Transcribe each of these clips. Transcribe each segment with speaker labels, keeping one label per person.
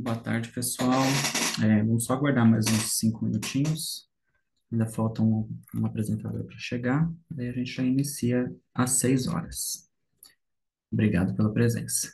Speaker 1: Boa tarde, pessoal. Vamos só aguardar mais uns 5 minutinhos. Ainda falta um apresentador para chegar. Daí a gente já inicia às 6 horas. Obrigado pela presença.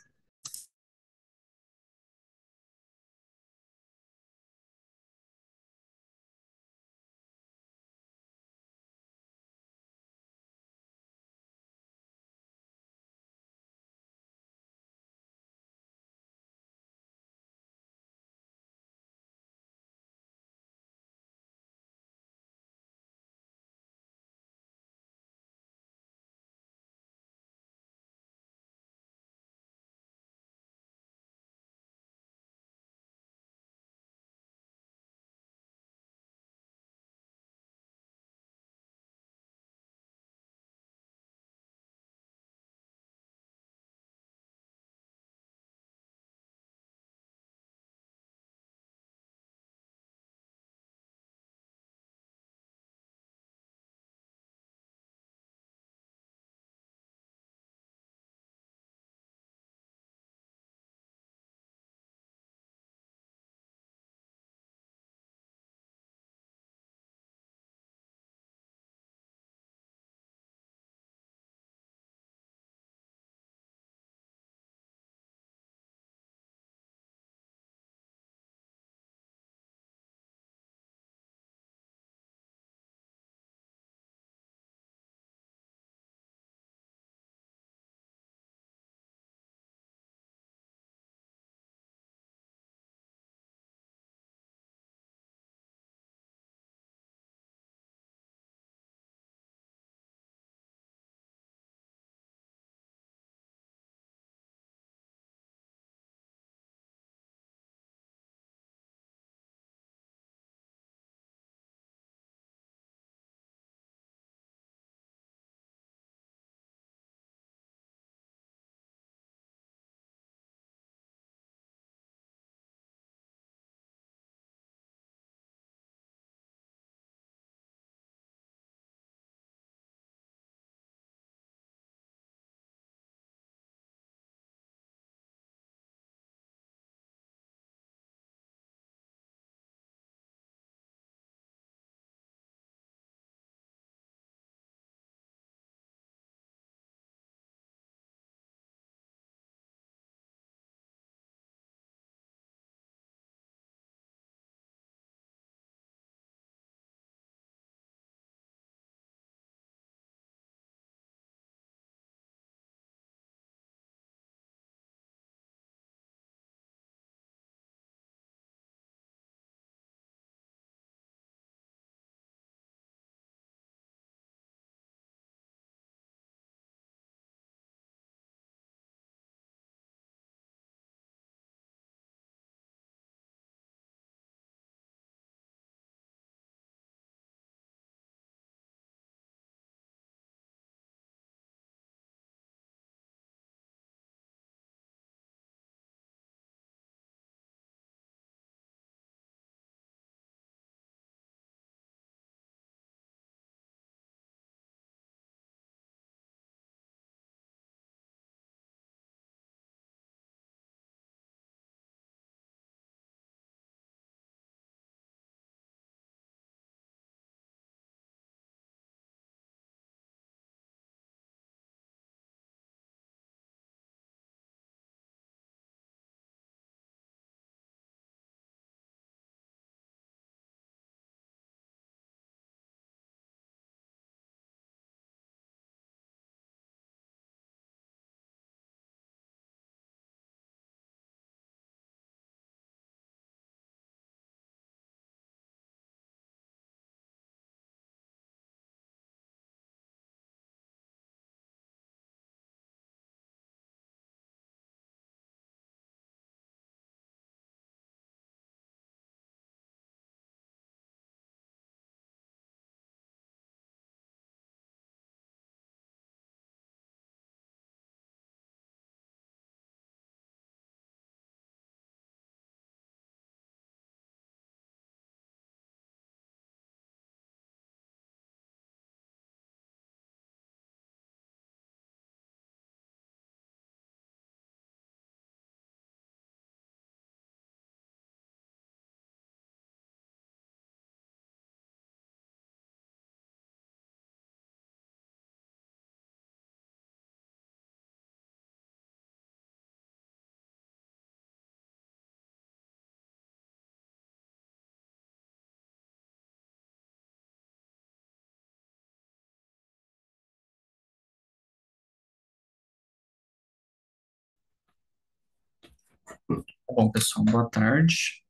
Speaker 1: Bom, pessoal, boa tarde.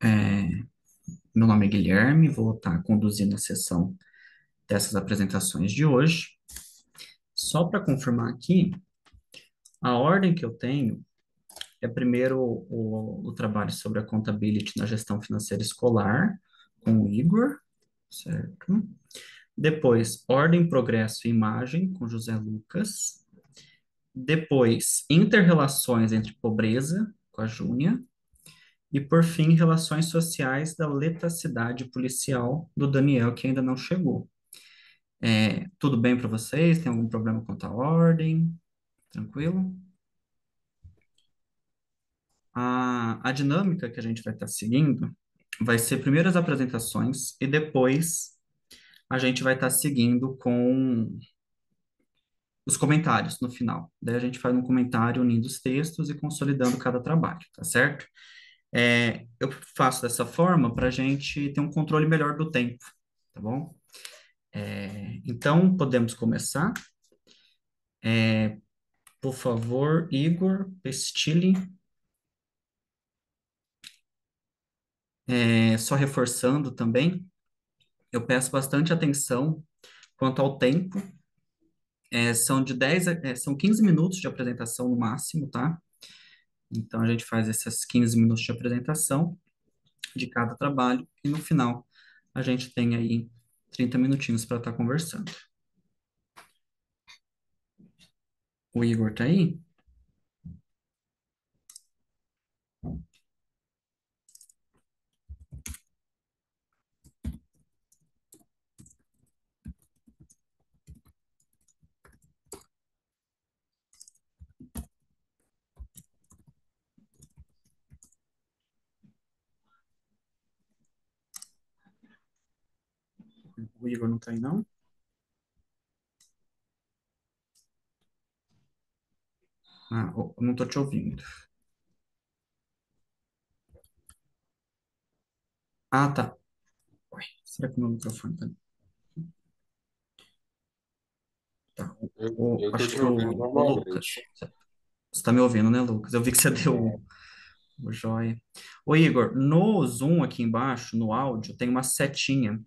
Speaker 1: Meu nome é Guilherme, vou estar conduzindo a sessão dessas apresentações de hoje. Só para confirmar aqui, a ordem que eu tenho é primeiro o trabalho sobre a contability na gestão financeira escolar, com o Igor, certo? Depois, ordem, progresso e imagem, com José Lucas. Depois, interrelações entre pobreza, com a Júnia. E, por fim, relações sociais da letacidade policial do Daniel, que ainda não chegou. Tudo bem para vocês? Tem algum problema quanto à ordem? Tranquilo? A dinâmica que a gente vai estar seguindo vai ser primeiro as apresentações e depois a gente vai estar seguindo com os comentários no final. Daí a gente faz um comentário unindo os textos e consolidando cada trabalho, tá certo? Eu faço dessa forma para a gente ter um controle melhor do tempo, tá bom? Então, podemos começar. Por favor, Igor Pestilli. Só reforçando também, eu peço bastante atenção quanto ao tempo. São de 10 são 15 minutos de apresentação no máximo, tá? Então, a gente faz esses 15 minutos de apresentação de cada trabalho e no final a gente tem aí 30 minutinhos para estar conversando. O Igor tá aí? O Igor não tá aí, não? Eu não tô te ouvindo. Ah, tá. Ué, será que o meu microfone tá... Tá.
Speaker 2: Eu tô
Speaker 1: Acho
Speaker 2: te
Speaker 1: que
Speaker 2: ouvindo
Speaker 1: o Lucas.
Speaker 2: normalmente.
Speaker 1: Você tá me ouvindo, né, Lucas? Eu vi que você deu
Speaker 2: É,
Speaker 1: o joia. Ô, Igor, no Zoom aqui embaixo, no áudio, tem uma setinha.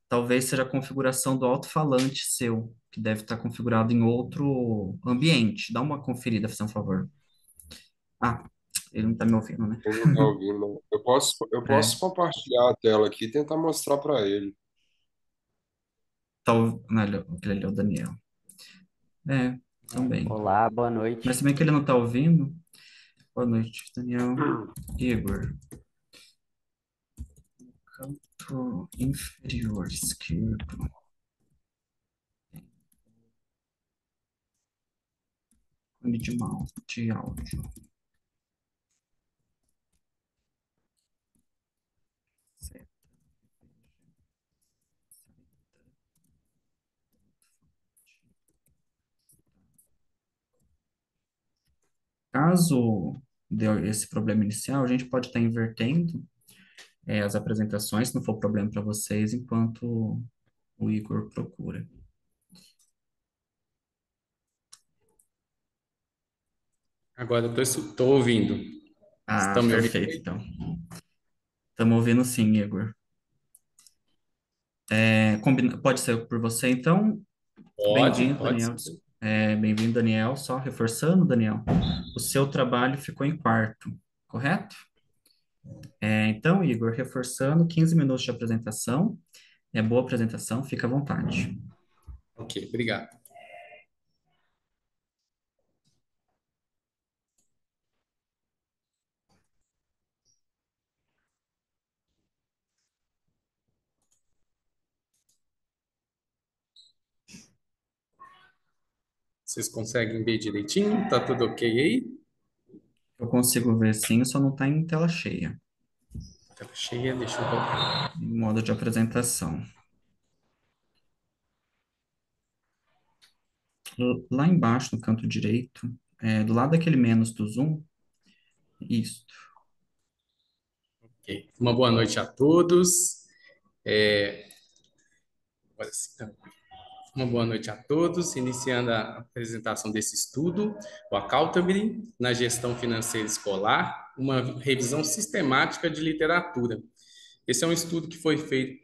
Speaker 1: Talvez seja a configuração do alto-falante seu, que deve estar configurado em outro ambiente. Dá uma conferida, por favor. Ah, ele não tá me ouvindo, né?
Speaker 2: ele não tá ouvindo, não. Eu posso
Speaker 1: É,
Speaker 2: compartilhar a tela aqui e tentar mostrar para ele.
Speaker 1: não, aquele ali é o Daniel. Também.
Speaker 3: Olá, boa
Speaker 1: Mas
Speaker 3: noite.
Speaker 1: também que ele não tá ouvindo. Boa noite, Daniel. Igor, canto inferior esquerdo. Fone de mouse, de áudio. Certo. Caso dê esse problema inicial, a gente pode estar invertendo as apresentações, se não for problema para vocês, enquanto o Igor procura.
Speaker 4: Agora eu tô ouvindo.
Speaker 1: Ah,
Speaker 4: Estão me ouvindo?
Speaker 1: perfeito, então. Estamos ouvindo sim, Igor. Pode ser por você, então.
Speaker 4: Pode,
Speaker 1: Bem-vindo,
Speaker 4: pode
Speaker 1: Daniel.
Speaker 4: ser.
Speaker 1: Bem-vindo, Daniel. Só reforçando, Daniel, o seu trabalho ficou em quarto, correto? Então, Igor, reforçando, 15 minutos de apresentação. Boa apresentação, fica à vontade.
Speaker 4: Ok, obrigado. Vocês conseguem ver direitinho? Tá tudo ok aí?
Speaker 1: Eu consigo ver sim, só não está em tela cheia,
Speaker 4: Tá cheia, deixa eu voltar.
Speaker 1: em modo de apresentação. Lá embaixo, no canto direito, do lado daquele menos do Zoom, isso.
Speaker 4: Ok. Uma boa noite a todos. Agora sim, tá. Uma boa noite a todos. Iniciando a apresentação desse estudo, o Accountability na gestão financeira escolar. uma revisão sistemática de literatura. Esse é um estudo que foi feito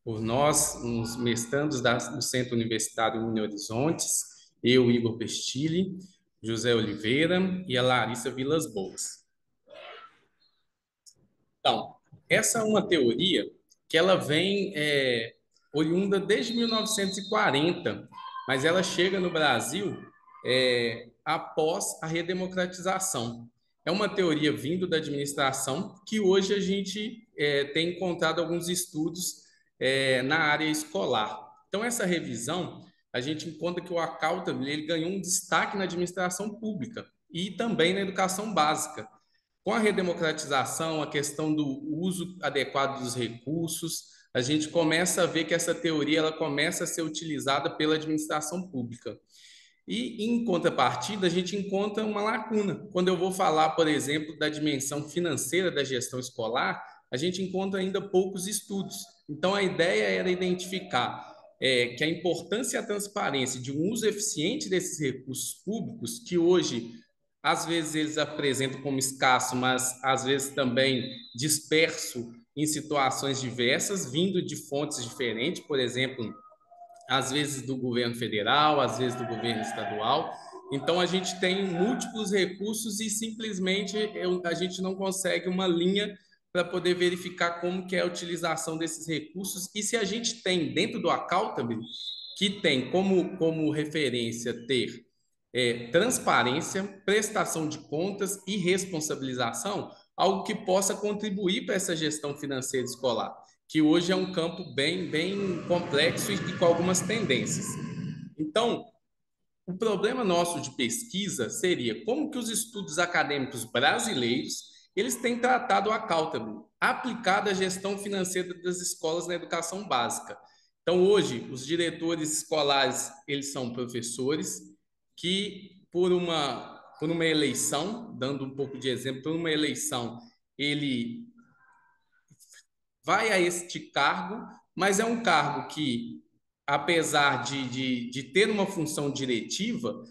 Speaker 4: por nós, uns mestrandos do Centro Universitário Uni Horizontes, eu, Igor Pestilli, José Oliveira e a Larissa Vilas Boas. Então, essa é uma teoria que ela vem oriunda desde 1940, mas ela chega no Brasil após a redemocratização. É uma teoria vindo da administração que hoje a gente tem encontrado alguns estudos na área escolar. Então, essa revisão, a gente encontra que o accountable ele ganhou um destaque na administração pública e também na educação básica. Com a redemocratização, a questão do uso adequado dos recursos, a gente começa a ver que essa teoria ela começa a ser utilizada pela administração pública. E, em contrapartida, a gente encontra uma lacuna. Quando eu vou falar, por exemplo, da dimensão financeira da gestão escolar, a gente encontra ainda poucos estudos. Então, a ideia era identificar que a importância e a transparência de um uso eficiente desses recursos públicos, que hoje às vezes eles apresentam como escasso, mas às vezes também disperso em situações diversas, vindo de fontes diferentes, por exemplo, às vezes do governo federal, às vezes do governo estadual. Então a gente tem múltiplos recursos e simplesmente a gente não consegue uma linha para poder verificar como que é a utilização desses recursos e se a gente tem dentro do accountable, que tem como referência ter transparência, prestação de contas e responsabilização, algo que possa contribuir para essa gestão financeira escolar, que hoje é um campo bem complexo e com algumas tendências. Então, o problema nosso de pesquisa seria como que os estudos acadêmicos brasileiros eles têm tratado o accountable, aplicado à gestão financeira das escolas na educação básica. Então, hoje, os diretores escolares, eles são professores, que por uma eleição, dando um pouco de exemplo, por uma eleição, ele vai a este cargo, mas é um cargo que, apesar de ter uma função diretiva,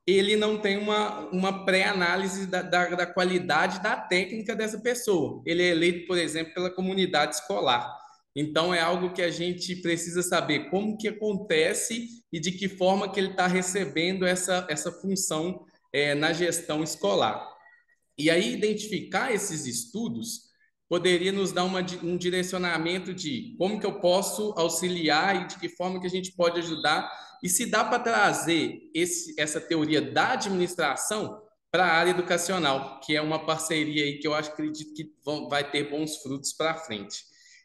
Speaker 4: ele não tem uma pré-análise da qualidade da técnica dessa pessoa. Ele é eleito, por exemplo, pela comunidade escolar. Então, é algo que a gente precisa saber como que acontece e de que forma que ele está recebendo essa função na gestão escolar. E aí, identificar esses estudos poderia nos dar um direcionamento de como que eu posso auxiliar e de que forma que a gente pode ajudar e se dá para trazer essa teoria da administração para a área educacional, que é uma parceria aí que eu acredito que vai ter bons frutos para frente.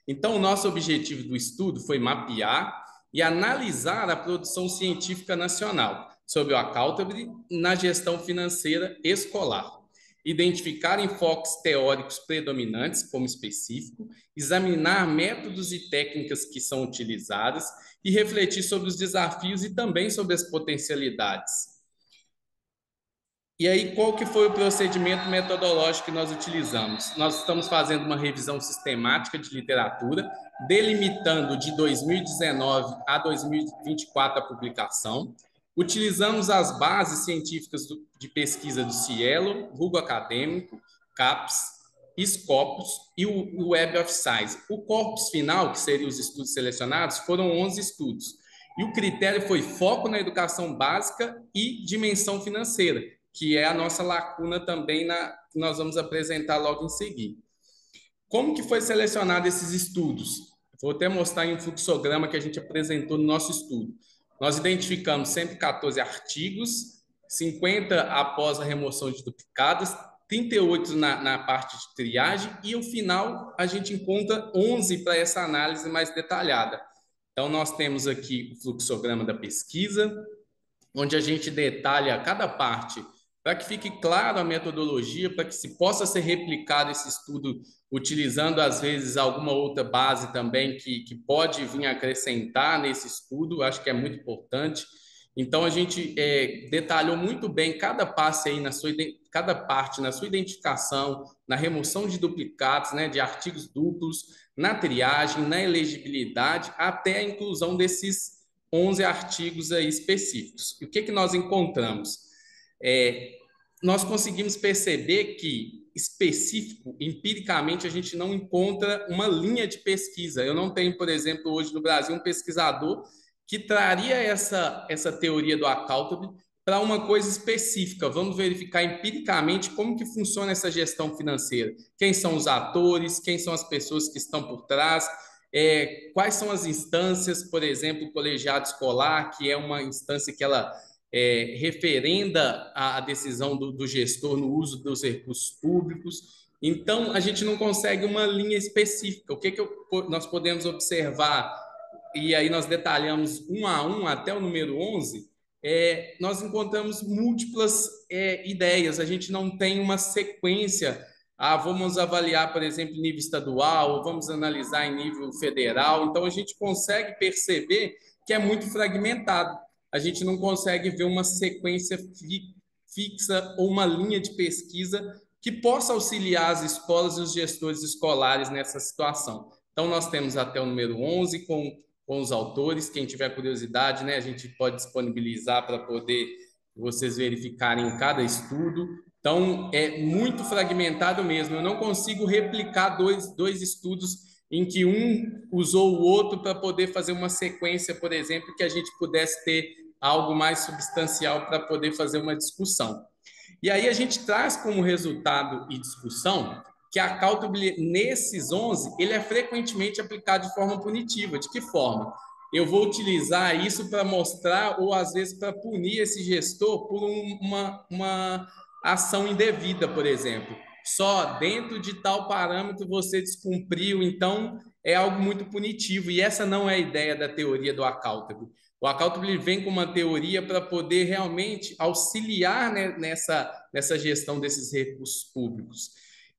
Speaker 4: Então, o nosso objetivo do estudo foi mapear e analisar a produção científica nacional sobre o accountable na gestão financeira escolar, identificar enfoques teóricos predominantes como específico, examinar métodos e técnicas que são utilizadas e refletir sobre os desafios e também sobre as potencialidades. E aí, qual que foi o procedimento metodológico que nós utilizamos? Nós estamos fazendo uma revisão sistemática de literatura, delimitando de 2019 a 2024 a publicação. Utilizamos as bases científicas de pesquisa do Cielo, Google Acadêmico, CAPES, Scopus e o Web of Science. O corpus final, que seriam os estudos selecionados, foram 11 estudos. E o critério foi foco na educação básica e dimensão financeira, que é a nossa lacuna também que nós vamos apresentar logo em seguida. Como que foi selecionado esses estudos? Vou até mostrar em um fluxograma que a gente apresentou no nosso estudo. Nós identificamos 114 artigos, 50 após a remoção de duplicadas, 38 na parte de triagem e, no final, a gente encontra 11 para essa análise mais detalhada. Então, nós temos aqui o fluxograma da pesquisa, onde a gente detalha cada parte para que fique claro a metodologia, para que se possa ser replicado esse estudo utilizando, às vezes, alguma outra base também que pode vir acrescentar nesse estudo, acho que é muito importante. Então, a gente detalhou muito bem cada passo aí cada parte na sua identificação, na remoção de duplicados, né, de artigos duplos, na triagem, na elegibilidade, até a inclusão desses 11 artigos aí específicos. E o que nós encontramos? nós conseguimos perceber que, específico, empiricamente, a gente não encontra uma linha de pesquisa. Eu não tenho, por exemplo, hoje no Brasil, um pesquisador que traria essa teoria do accountable para uma coisa específica. Vamos verificar empiricamente como que funciona essa gestão financeira. Quem são os atores, quem são as pessoas que estão por trás, quais são as instâncias, por exemplo, o colegiado escolar, que é uma instância que ela referenda a decisão do gestor no uso dos recursos públicos. Então, a gente não consegue uma linha específica. O que nós podemos observar, e aí nós detalhamos um a um até o número 11, nós encontramos múltiplas ideias, a gente não tem uma sequência. Vamos avaliar, por exemplo, em nível estadual, ou vamos analisar em nível federal. Então, a gente consegue perceber que é muito fragmentado. A gente não consegue ver uma sequência fixa ou uma linha de pesquisa que possa auxiliar as escolas e os gestores escolares nessa situação. Então, nós temos até o número 11 com os autores. Quem tiver curiosidade, né, a gente pode disponibilizar para poder vocês verificarem em cada estudo. Então, é muito fragmentado mesmo. Eu não consigo replicar dois estudos em que um usou o outro para poder fazer uma sequência, por exemplo, que a gente pudesse ter algo mais substancial para poder fazer uma discussão. E aí a gente traz como resultado e discussão que a accountability nesses 11, ele é frequentemente aplicado de forma punitiva. De que forma? Eu vou utilizar isso para mostrar ou, às vezes, para punir esse gestor por uma ação indevida, por exemplo. Só dentro de tal parâmetro você descumpriu, então é algo muito punitivo. E essa não é a ideia da teoria do accountability. O accountability vem com uma teoria para poder realmente auxiliar, né, nessa gestão desses recursos públicos.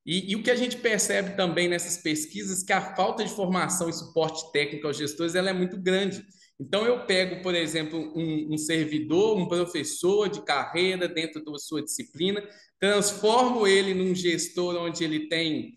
Speaker 4: E o que a gente percebe também nessas pesquisas é que a falta de formação e suporte técnico aos gestores ela é muito grande. Então, eu pego, por exemplo, um servidor, um professor de carreira dentro da sua disciplina, transformo ele num gestor onde ele tem,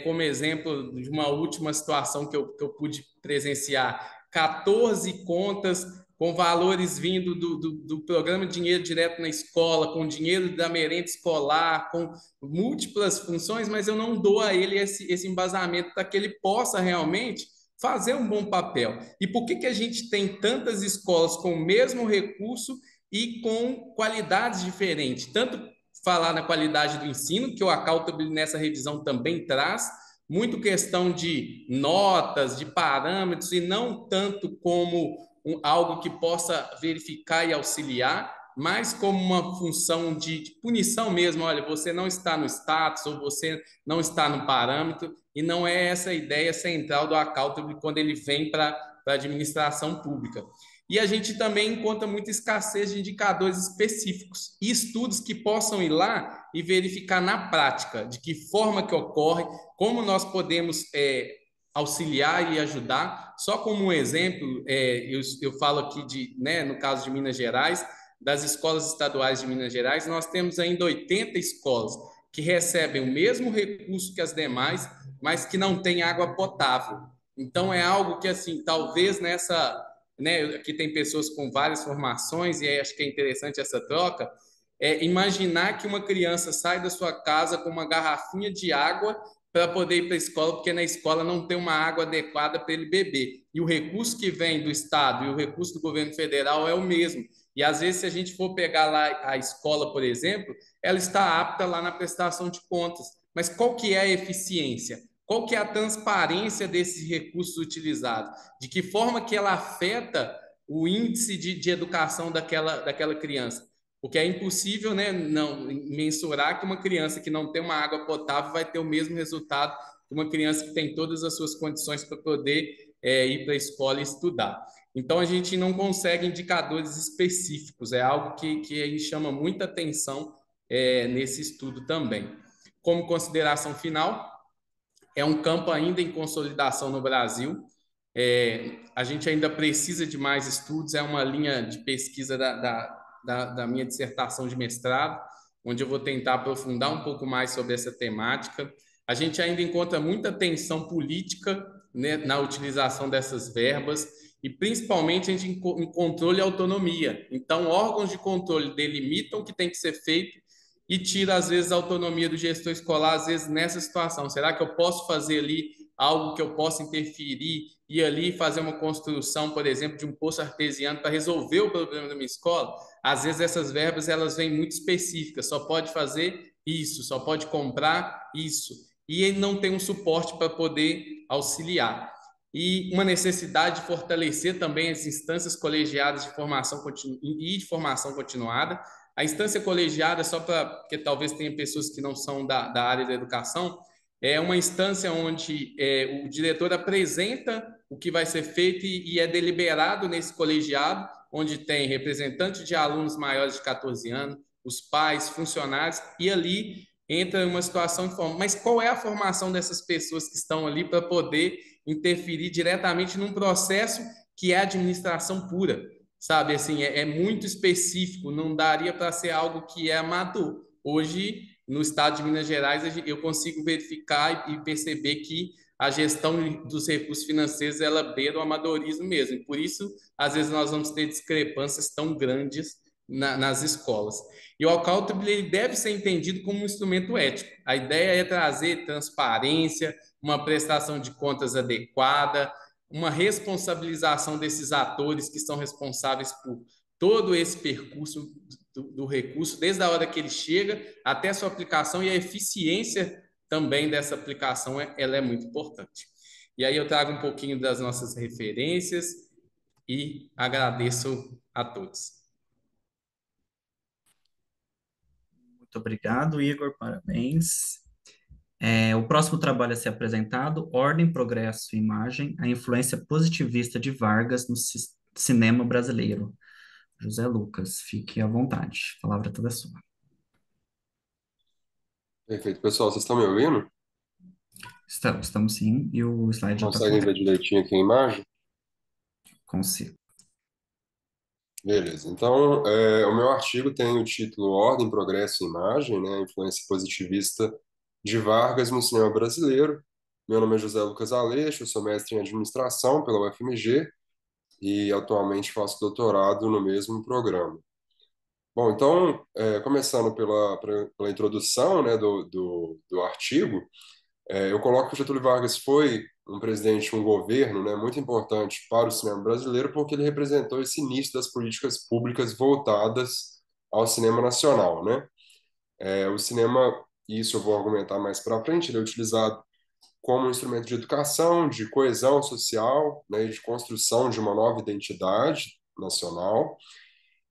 Speaker 4: como exemplo de uma última situação que eu pude presenciar, 14 contas com valores vindo do programa Dinheiro Direto na Escola, com dinheiro da merenda escolar, com múltiplas funções, mas eu não dou a ele esse embasamento para que ele possa realmente fazer um bom papel. E por que a gente tem tantas escolas com o mesmo recurso e com qualidades diferentes? Tanto falar na qualidade do ensino, que o accountability nessa revisão também traz, muito questão de notas, de parâmetros, e não tanto como algo que possa verificar e auxiliar, mas como uma função de punição mesmo. Olha, você não está no status ou você não está no parâmetro, e não é essa a ideia central do accountability quando ele vem para a administração pública. E a gente também encontra muita escassez de indicadores específicos e estudos que possam ir lá e verificar na prática de que forma que ocorre, como nós podemos auxiliar e ajudar. Só como um exemplo, eu falo aqui no caso de Minas Gerais, das escolas estaduais de Minas Gerais, nós temos ainda 80 escolas que recebem o mesmo recurso que as demais, mas que não têm água potável. Então, é algo que, assim, talvez nessa... aqui tem pessoas com várias formações, e aí acho que é interessante essa troca, imaginar que uma criança sai da sua casa com uma garrafinha de água para poder ir para a escola, porque na escola não tem uma água adequada para ele beber. E o recurso que vem do Estado e o recurso do governo federal é o mesmo. E, às vezes, se a gente for pegar lá a escola, por exemplo, ela está apta lá na prestação de contas. Mas qual que é a eficiência? Qual que é a transparência desses recursos utilizados? De que forma que ela afeta o índice de educação daquela criança? Porque é impossível, né, não mensurar que uma criança que não tem uma água potável vai ter o mesmo resultado que uma criança que tem todas as suas condições para poder ir para a escola e estudar. Então, a gente não consegue indicadores específicos, é algo que a gente chama muita atenção nesse estudo também. Como consideração final, é um campo ainda em consolidação no Brasil. A gente ainda precisa de mais estudos, é uma linha de pesquisa da minha dissertação de mestrado, onde eu vou tentar aprofundar um pouco mais sobre essa temática. A gente ainda encontra muita tensão política, né, na utilização dessas verbas, e principalmente a gente em controle e autonomia. Então, órgãos de controle delimitam o que tem que ser feito e tira, às vezes, a autonomia do gestor escolar, às vezes, nessa situação. Será que eu posso fazer ali algo que eu possa interferir e ali fazer uma construção, por exemplo, de um poço artesiano para resolver o problema da minha escola? Às vezes essas verbas elas vêm muito específicas, só pode fazer isso, só pode comprar isso, e ele não tem um suporte para poder auxiliar. E uma necessidade de fortalecer também as instâncias colegiadas de formação e de formação continuada. A instância colegiada, só para porque talvez tenha pessoas que não são da área da educação, é uma instância onde o diretor apresenta o que vai ser feito e é deliberado nesse colegiado, onde tem representante de alunos maiores de 14 anos, os pais, funcionários, e ali entra uma situação de forma. Mas qual é a formação dessas pessoas que estão ali para poder interferir diretamente num processo que é administração pura? Sabe, assim, é muito específico, não daria para ser algo que é amador. Hoje, no estado de Minas Gerais, eu consigo verificar e perceber que a gestão dos recursos financeiros ela beira o amadorismo mesmo. E por isso, às vezes, nós vamos ter discrepâncias tão grandes nas escolas. E o accountability deve ser entendido como um instrumento ético. A ideia é trazer transparência, uma prestação de contas adequada, uma responsabilização desses atores que são responsáveis por todo esse percurso do recurso, desde a hora que ele chega até a sua aplicação, e a eficiência também dessa aplicação ela é muito importante. E aí eu trago um pouquinho das nossas referências e agradeço a todos.
Speaker 1: Muito obrigado, Igor, parabéns. O próximo trabalho a ser apresentado, Ordem, Progresso e Imagem, a influência positivista de Vargas no cinema brasileiro. José Lucas, fique à vontade. A palavra toda sua.
Speaker 2: Perfeito. Pessoal, vocês estão me ouvindo?
Speaker 1: Estamos sim, e o slide já está
Speaker 2: Conseguem ver
Speaker 1: correto.
Speaker 2: direitinho aqui a imagem?
Speaker 1: Consigo.
Speaker 2: Beleza. Então, o meu artigo tem o título Ordem, Progresso e Imagem, né? A influência positivista de Vargas no cinema brasileiro. Meu nome é José Lucas Aleixo, eu sou mestre em administração pela UFMG e atualmente faço doutorado no mesmo programa. Bom, então, começando pela introdução, né, do artigo, eu coloco que o Getúlio Vargas foi um presidente, um governo, né, muito importante para o cinema brasileiro, porque ele representou esse início das políticas públicas voltadas ao cinema nacional, né? O cinema, isso eu vou argumentar mais para frente, ele é utilizado como um instrumento de educação, de coesão social, né, e de construção de uma nova identidade nacional.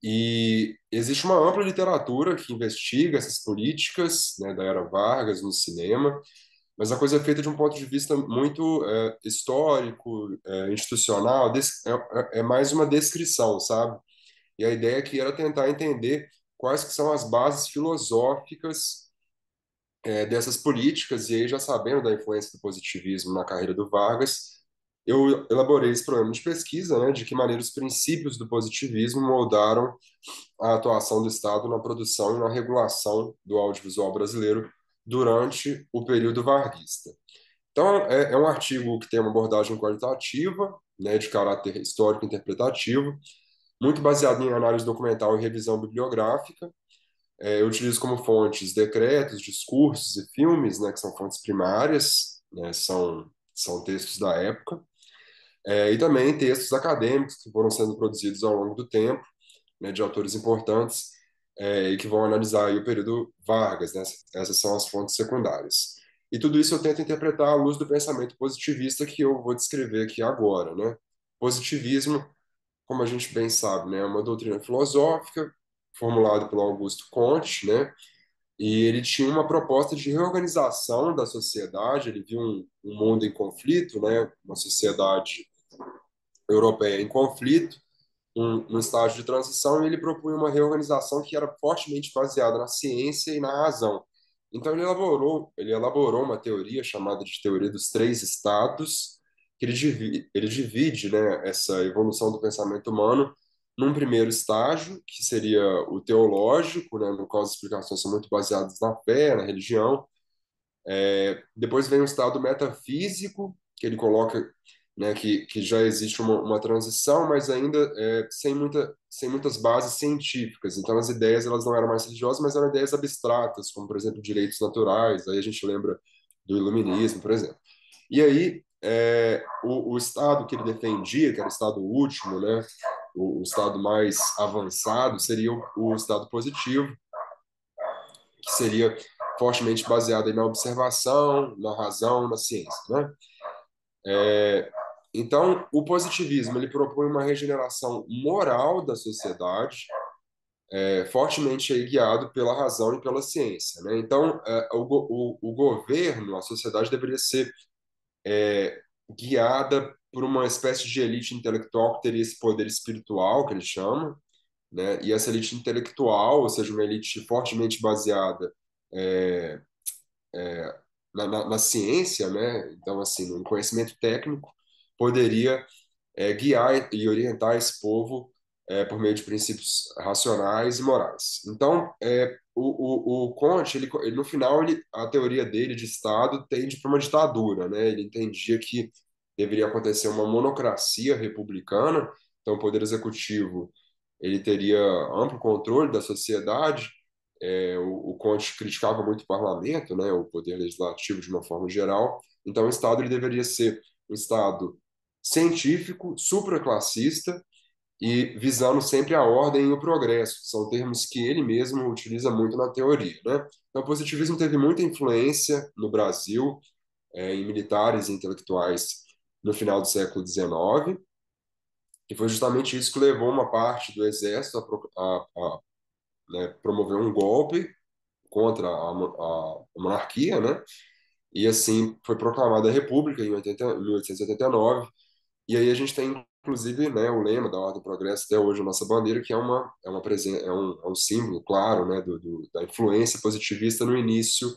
Speaker 2: E existe uma ampla literatura que investiga essas políticas, né, da era Vargas no cinema, mas a coisa é feita de um ponto de vista muito histórico, institucional, é mais uma descrição, sabe? E a ideia aqui era tentar entender quais que são as bases filosóficas dessas políticas, e aí já sabendo da influência do positivismo na carreira do Vargas, eu elaborei esse programa de pesquisa, né, de que maneira os princípios do positivismo moldaram a atuação do Estado na produção e na regulação do audiovisual brasileiro durante o período varguista. Então, é um artigo que tem uma abordagem qualitativa, né, de caráter histórico e interpretativo, muito baseado em análise documental e revisão bibliográfica. Eu utilizo como fontes decretos, discursos e filmes, né, que são fontes primárias, né, são textos da época, e também textos acadêmicos que foram sendo produzidos ao longo do tempo, né, de autores importantes, e que vão analisar aí o período Vargas, né? Essas são as fontes secundárias. E tudo isso eu tento interpretar à luz do pensamento positivista que eu vou descrever aqui agora, né? Positivismo, como a gente bem sabe, né, é uma doutrina filosófica formulada pelo Augusto Comte, né? E ele tinha uma proposta de reorganização da sociedade, ele viu um mundo em conflito, né? Uma sociedade europeia em conflito, um estágio de transição, e ele propunha uma reorganização que era fortemente baseada na ciência e na razão. Então ele elaborou uma teoria chamada de teoria dos três estados, que ele divide, né, essa evolução do pensamento humano num primeiro estágio, que seria o teológico, né, no qual as explicações são muito baseadas na fé, na religião. Depois vem o estado metafísico, que ele coloca né, que já existe uma transição, mas ainda sem muitas bases científicas. Então, as ideias elas não eram mais religiosas, mas eram ideias abstratas, como, por exemplo, direitos naturais. Aí a gente lembra do iluminismo, por exemplo. E aí, o Estado que ele defendia, que era o Estado último, né, o Estado mais avançado, seria o Estado positivo, que seria fortemente baseado aí na observação, na razão, na ciência, né? Então, o positivismo ele propõe uma regeneração moral da sociedade, fortemente aí guiado pela razão e pela ciência, né? Então, o governo, a sociedade deveria ser guiada por uma espécie de elite intelectual que teria esse poder espiritual, que eles chamam, né? E essa elite intelectual, ou seja, uma elite fortemente baseada na ciência, né? Então, assim, no conhecimento técnico, poderia guiar e orientar esse povo por meio de princípios racionais e morais. Então, o Comte, no final, a teoria dele de Estado tende para uma ditadura, né? Ele entendia que deveria acontecer uma monocracia republicana, então o poder executivo ele teria amplo controle da sociedade. O Comte criticava muito o parlamento, né? O poder legislativo de uma forma geral. Então, o Estado ele deveria ser um Estado científico, supraclassista e visando sempre a ordem e o progresso. São termos que ele mesmo utiliza muito na teoria, né? Então, o positivismo teve muita influência no Brasil, em militares e intelectuais no final do século XIX, e foi justamente isso que levou uma parte do exército né, promover um golpe contra a monarquia, né? E assim foi proclamada a República em 1889. E aí a gente tem, inclusive, né, o lema da Ordem e Progresso até hoje, a nossa bandeira, que é um símbolo, claro, né, da influência positivista no início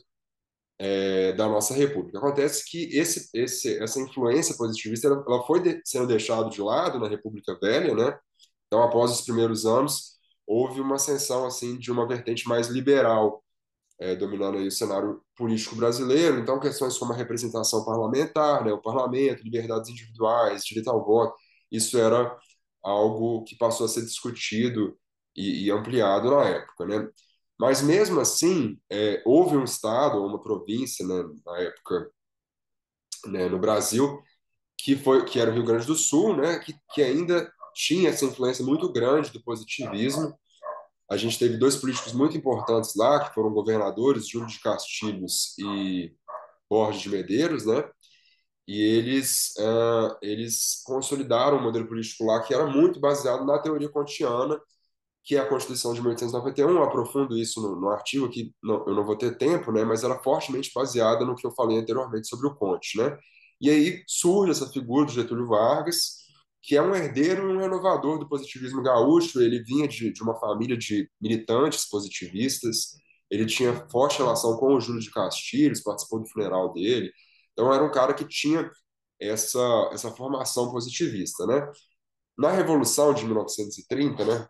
Speaker 2: da nossa República. Acontece que essa influência positivista ela foi sendo deixada de lado na República Velha, né? Então, após os primeiros anos, houve uma ascensão assim de uma vertente mais liberal, dominando aí o cenário político brasileiro. Então, questões como a representação parlamentar, né, o parlamento, liberdades individuais, direito ao voto, isso era algo que passou a ser discutido e ampliado na época, né? Mas mesmo assim, houve um estado ou uma província, né, na época, né, no Brasil, que era o Rio Grande do Sul, né, que ainda tinha essa influência muito grande do positivismo. A gente teve dois políticos muito importantes lá, que foram governadores, Júlio de Castilhos e Borges de Medeiros, né? E eles consolidaram um modelo político lá que era muito baseado na teoria kantiana, que é a Constituição de 1891. Eu aprofundo isso no artigo, que eu não vou ter tempo, né? Mas era fortemente baseada no que eu falei anteriormente sobre o Comte, né? E aí surge essa figura do Getúlio Vargas, que é um herdeiro e um renovador do positivismo gaúcho. Ele vinha de uma família de militantes positivistas, ele tinha forte relação com o Júlio de Castilhos, participou do funeral dele. Então era um cara que tinha essa formação positivista, né? Na Revolução de 1930, né,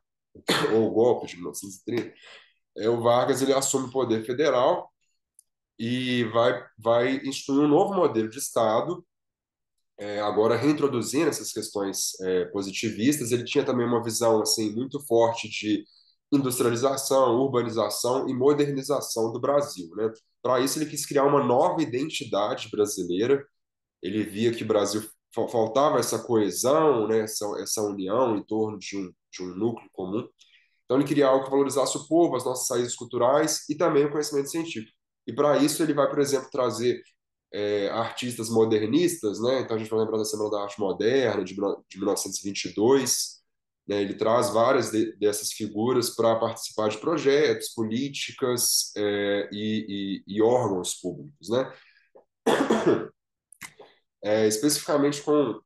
Speaker 2: ou o golpe de 1930, o Vargas ele assume o poder federal e vai instituir um novo modelo de Estado, agora reintroduzindo essas questões positivistas. Ele tinha também uma visão assim muito forte de industrialização, urbanização e modernização do Brasil, né? Para isso ele quis criar uma nova identidade brasileira. Ele via que o Brasil faltava essa coesão, né? Essa união em torno de um núcleo comum. Então, ele queria algo que valorizasse o povo, as nossas raízes culturais e também o conhecimento científico. E para isso, ele vai, por exemplo, trazer artistas modernistas, né? Então, a gente vai lembrar da Semana da Arte Moderna, de 1922. Né? Ele traz várias dessas figuras para participar de projetos, políticas e órgãos públicos, né? Especificamente com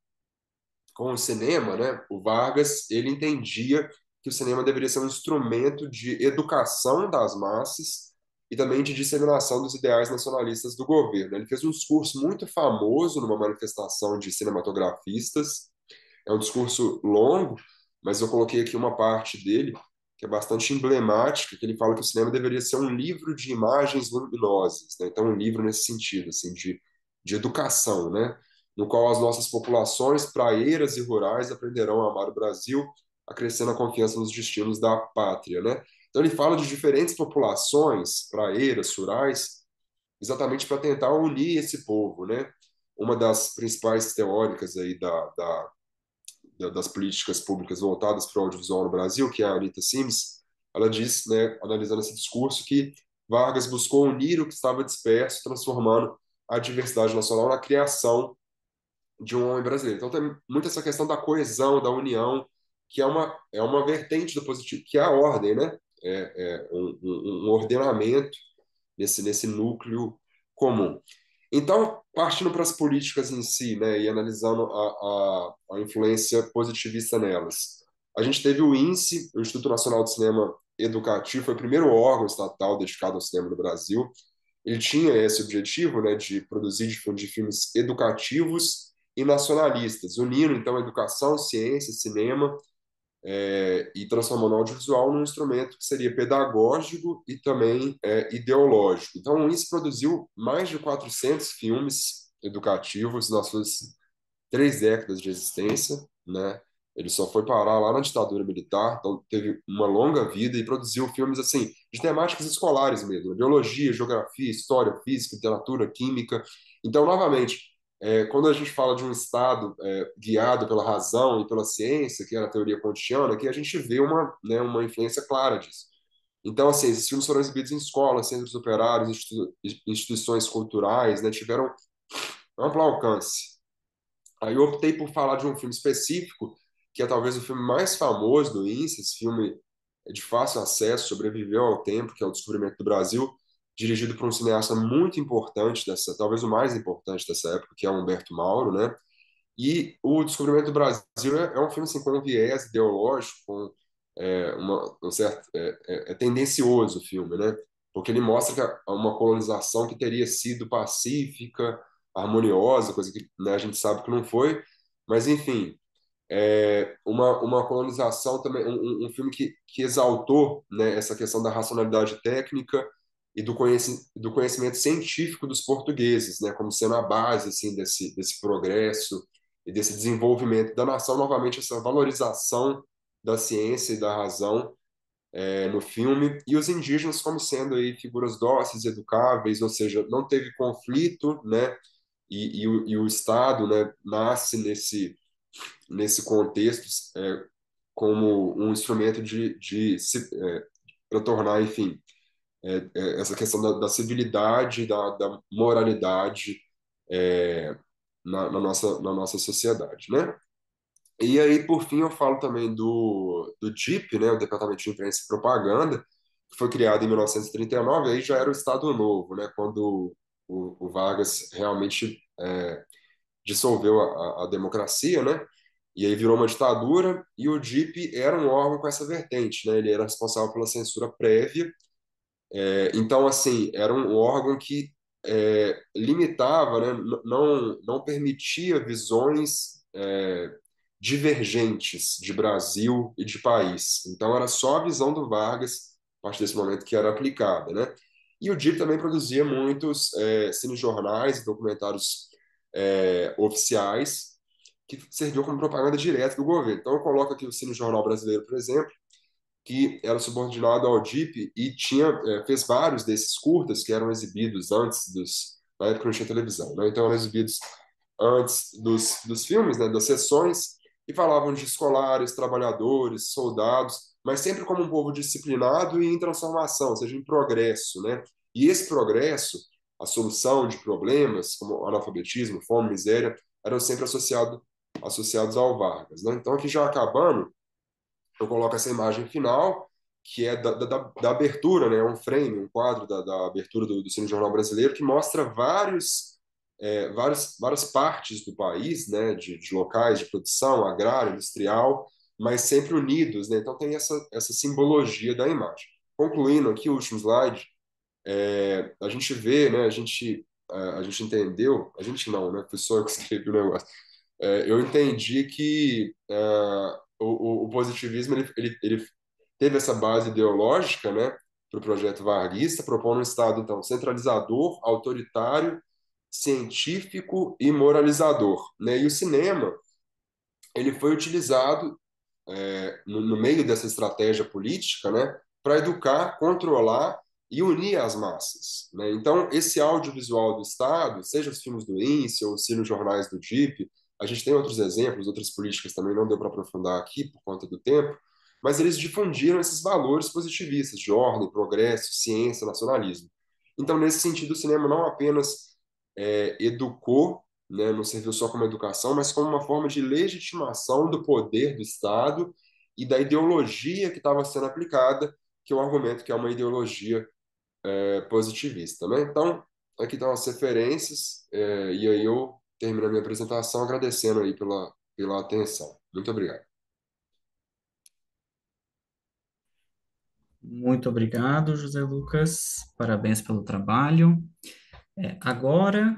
Speaker 2: o cinema, né? O Vargas ele entendia que o cinema deveria ser um instrumento de educação das massas e também de disseminação dos ideais nacionalistas do governo. Ele fez um discurso muito famoso numa manifestação de cinematografistas. É um discurso longo, mas eu coloquei aqui uma parte dele que é bastante emblemática, que ele fala que o cinema deveria ser um livro de imagens luminosas, né? Então um livro nesse sentido, assim, de educação, né? no qual as nossas populações praeiras e rurais aprenderão a amar o Brasil, acrescendo a confiança nos destinos da pátria, né? Então ele fala de diferentes populações praeiras, rurais, exatamente para tentar unir esse povo, né? Uma das principais teóricas aí das políticas públicas voltadas para o audiovisual no Brasil, que é a Anita Sims, ela diz, né, analisando esse discurso, que Vargas buscou unir o que estava disperso, transformando a diversidade nacional na criação de um homem brasileiro. Então tem muito essa questão da coesão, da união, que é uma vertente do positivo, que é a ordem, né? É um ordenamento nesse núcleo comum. Então, partindo para as políticas em si, né, e analisando a influência positivista nelas, a gente teve o INSE, o Instituto Nacional de Cinema Educativo, foi o primeiro órgão estatal dedicado ao cinema no Brasil. Ele tinha esse objetivo, né, de produzir e difundir filmes educativos e nacionalistas, unindo então educação, ciência, cinema, e transformando o audiovisual num instrumento que seria pedagógico e também ideológico. Então, o INSS produziu mais de 400 filmes educativos nas suas 3 décadas de existência, né? Ele só foi parar lá na ditadura militar, então teve uma longa vida e produziu filmes assim de temáticas escolares mesmo, né? Biologia, geografia, história, física, literatura, química. Então, novamente, quando a gente fala de um Estado guiado pela razão e pela ciência, que era a teoria kantiana, que a gente vê uma influência clara disso. Então, assim, esses filmes foram exibidos em escolas, centros operários, instituições culturais, né? Tiveram amplo alcance. Aí eu optei por falar de um filme específico, que é talvez o filme mais famoso do INSS. Esse filme é de fácil acesso, sobreviveu ao tempo, que é O Descobrimento do Brasil, dirigido por um cineasta muito importante talvez o mais importante dessa época, que é o Humberto Mauro, né? E O Descobrimento do Brasil é um filme assim, com um viés ideológico, com um certo, tendencioso o filme, né? Porque ele mostra que uma colonização que teria sido pacífica, harmoniosa, coisa que, né, a gente sabe que não foi, mas enfim, uma colonização também, um filme que exaltou, né, essa questão da racionalidade técnica e do conhecimento científico dos portugueses, né, como sendo a base assim desse progresso e desse desenvolvimento da nação. Novamente, essa valorização da ciência e da razão no filme, e os indígenas como sendo aí figuras dóceis, educáveis, ou seja, não teve conflito, né, e o Estado, né, nasce nesse contexto como um instrumento para tornar, enfim, essa questão da civilidade, da moralidade na nossa sociedade, né? E aí, por fim, eu falo também do DIP, né, o Departamento de Imprensa e Propaganda, que foi criado em 1939, aí já era o Estado Novo, né, quando o Vargas realmente dissolveu a democracia, né? E aí virou uma ditadura, e o DIP era um órgão com essa vertente, né? Ele era responsável pela censura prévia. Então, assim, era um órgão que limitava, né? Não permitia visões divergentes de Brasil e de país. Então, era só a visão do Vargas, a partir desse momento, que era aplicada, né? E o DIP também produzia muitos cinejornais e documentários oficiais, que serviu como propaganda direta do governo. Então, eu coloco aqui o Cine Jornal Brasileiro, por exemplo, que era subordinado ao DIP e fez vários desses curtas que eram exibidos na época não tinha televisão, né? Então, eram exibidos antes dos filmes, né, das sessões, e falavam de escolares, trabalhadores, soldados, mas sempre como um povo disciplinado e em transformação, ou seja, em progresso, né? E esse progresso, a solução de problemas como analfabetismo, fome, miséria, eram sempre associados ao Vargas, né? Então, aqui já acabando, eu coloco essa imagem final, que é da abertura, né? Um frame, um quadro da abertura do Cine Jornal Brasileiro, que mostra várias partes do país, né? De locais de produção, agrária, industrial, mas sempre unidos, né? Então tem essa simbologia da imagem. Concluindo aqui o último slide, a gente vê, né? A gente entendeu, a gente não, né? Foi só eu que escrevi o negócio. Eu entendi que o positivismo ele teve essa base ideológica, né, para o projeto varguista, propondo um Estado então centralizador, autoritário, científico e moralizador, né? E o cinema, ele foi utilizado no meio dessa estratégia política, né, para educar, controlar e unir as massas, né? Então, esse audiovisual do Estado, seja os filmes do INSE ou os jornais do DIP, a gente tem outros exemplos, outras políticas também, não deu para aprofundar aqui por conta do tempo, mas eles difundiram esses valores positivistas de ordem, progresso, ciência, nacionalismo. Então, nesse sentido, o cinema não apenas educou, né, não serviu só como educação, mas como uma forma de legitimação do poder do Estado e da ideologia que estava sendo aplicada, que é o argumento que é uma ideologia positivista, né? Então, aqui estão as referências, e aí eu termino a minha apresentação agradecendo aí pela atenção. Muito obrigado.
Speaker 1: Muito obrigado, José Lucas. Parabéns pelo trabalho. Agora,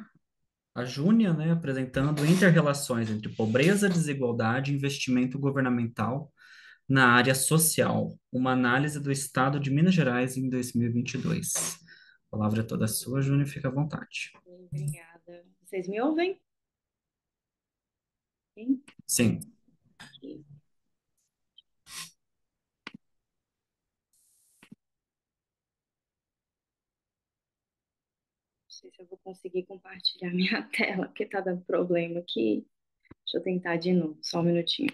Speaker 1: a Júnia, né, apresentando interrelações entre pobreza, desigualdade e investimento governamental na área social, uma análise do Estado de Minas Gerais em 2022. A palavra é toda sua, Júnior, fica à vontade.
Speaker 3: Obrigada. Vocês me ouvem? Sim?
Speaker 1: Sim.
Speaker 3: Aqui. Não sei se eu vou conseguir compartilhar minha tela, porque tá dando problema aqui. Deixa eu tentar de novo, só um minutinho.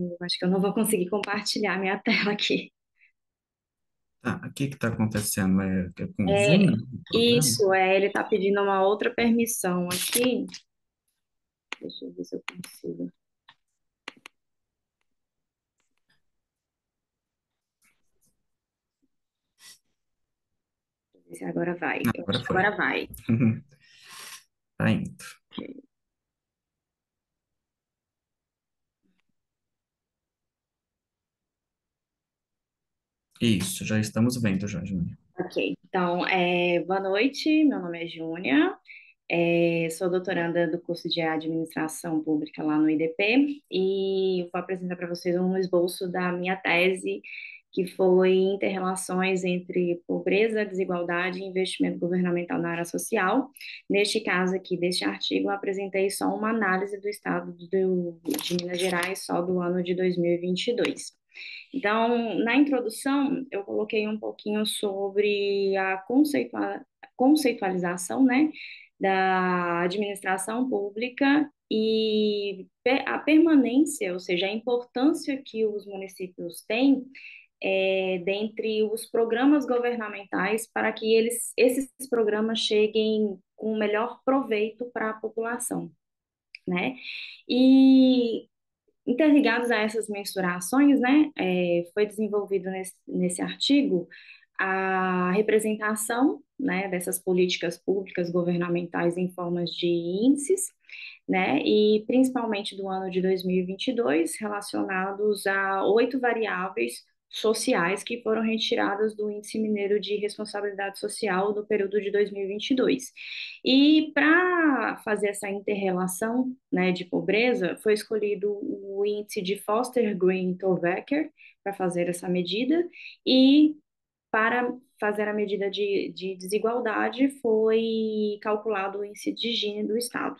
Speaker 3: Eu acho que eu não vou conseguir compartilhar minha tela aqui.
Speaker 1: Tá, o que está acontecendo? É com o Zoom,
Speaker 3: É,
Speaker 1: o programa?
Speaker 3: isso, ele tá pedindo uma outra permissão aqui. Deixa eu ver se eu consigo. Deixa eu ver se agora vai. Eu
Speaker 1: Agora
Speaker 3: acho que
Speaker 1: foi.
Speaker 3: agora vai.
Speaker 1: Tá indo.
Speaker 3: Ok.
Speaker 1: Isso, já estamos vendo já, Júnior.
Speaker 3: Ok, então, boa noite, meu nome é Júnia, sou doutoranda do curso de Administração Pública lá no IDP e vou apresentar para vocês um esboço da minha tese, que foi Interrelações entre Pobreza, Desigualdade e Investimento Governamental na Área Social. Neste caso aqui, deste artigo, eu apresentei só uma análise do estado de Minas Gerais, só do ano de 2022. Então, na introdução, eu coloquei um pouquinho sobre a conceitualização, né, da administração pública e a permanência, ou seja, a importância que os municípios têm dentre os programas governamentais para que esses programas cheguem com o melhor proveito para a população, né? E interligados a essas mensurações, né, foi desenvolvido nesse artigo a representação, né, dessas políticas públicas governamentais em formas de índices, né, e principalmente do ano de 2022, relacionados a 8 variáveis sociais que foram retiradas do Índice Mineiro de Responsabilidade Social do período de 2022. E para fazer essa interrelação, né, de pobreza, foi escolhido o índice de Foster-Green-Torbecker para fazer essa medida, e para fazer a medida de desigualdade foi calculado o índice de Gini do Estado.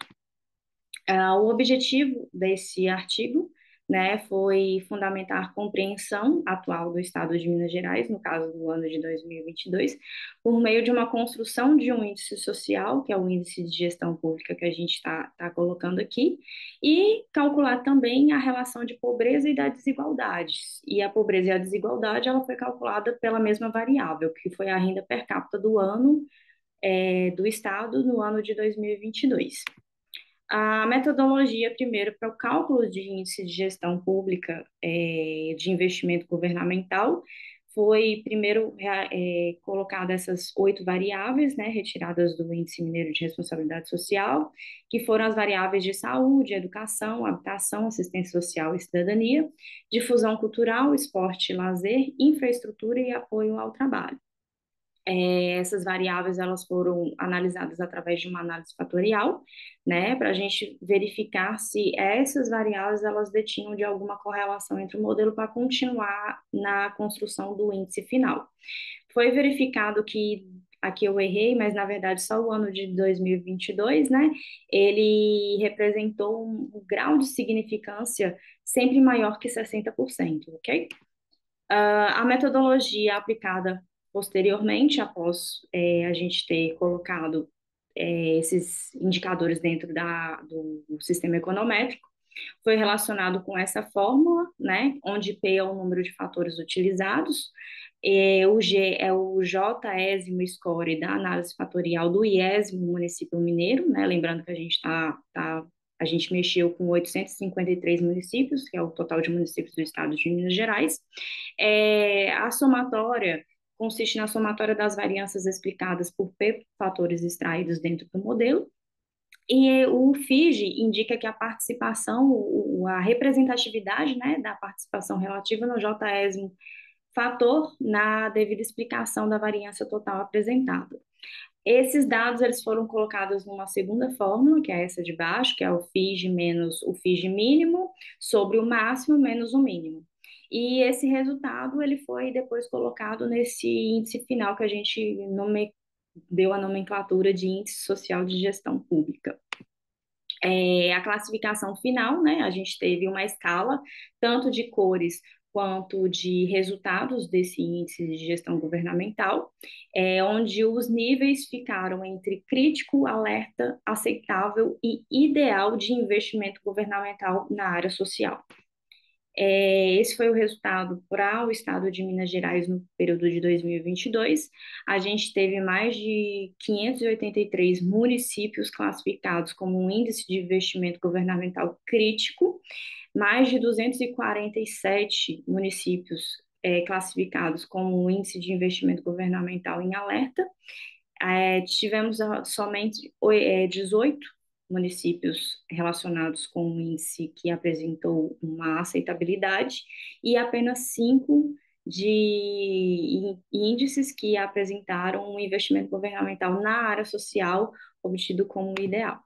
Speaker 3: O objetivo desse artigo, né, foi fundamentar a compreensão atual do Estado de Minas Gerais, no caso do ano de 2022, por meio de uma construção de um índice social, que é o índice de gestão pública que a gente está colocando aqui, e calcular também a relação de pobreza e da desigualdade. E a pobreza e a desigualdade, ela foi calculada pela mesma variável, que foi a renda per capita do ano, do Estado no ano de 2022. A metodologia, primeiro, para o cálculo de índice de gestão pública de investimento governamental, foi primeiro colocado essas 8 variáveis, né, retiradas do Índice Mineiro de Responsabilidade Social, que foram as variáveis de saúde, educação, habitação, assistência social e cidadania, difusão cultural, esporte e lazer, infraestrutura e apoio ao trabalho. Essas variáveis elas foram analisadas através de uma análise fatorial, né, para a gente verificar se essas variáveis elas detinham de alguma correlação entre o modelo para continuar na construção do índice final. Foi verificado que aqui eu errei, mas na verdade só o ano de 2022, né, ele representou um grau de significância sempre maior que 60%, ok? A metodologia aplicada posteriormente, após a gente ter colocado esses indicadores dentro do sistema econométrico, foi relacionado com essa fórmula, né, onde P é o número de fatores utilizados, o G é o J-ésimo score da análise fatorial do IESM município mineiro, né, lembrando que a gente a gente mexeu com 853 municípios, que é o total de municípios do estado de Minas Gerais. A somatória consiste na somatória das variâncias explicadas por P fatores extraídos dentro do modelo, e o FIGE indica que a participação, a representatividade, né, da participação relativa no JESMO fator na devida explicação da variância total apresentada. Esses dados eles foram colocados numa segunda fórmula, que é essa de baixo, que é o FIGE menos o FIGE mínimo sobre o máximo menos o mínimo. E esse resultado ele foi depois colocado nesse índice final que a gente deu a nomenclatura de índice social de gestão pública. A classificação final, né? A gente teve uma escala tanto de cores quanto de resultados desse índice de gestão governamental, onde os níveis ficaram entre crítico, alerta, aceitável e ideal de investimento governamental na área social. Esse foi o resultado para o estado de Minas Gerais no período de 2022. A gente teve mais de 583 municípios classificados como um índice de investimento governamental crítico, mais de 247 municípios classificados como um índice de investimento governamental em alerta. Tivemos somente 18 municípios relacionados com um índice que apresentou uma aceitabilidade e apenas 5 de índices que apresentaram um investimento governamental na área social obtido como ideal.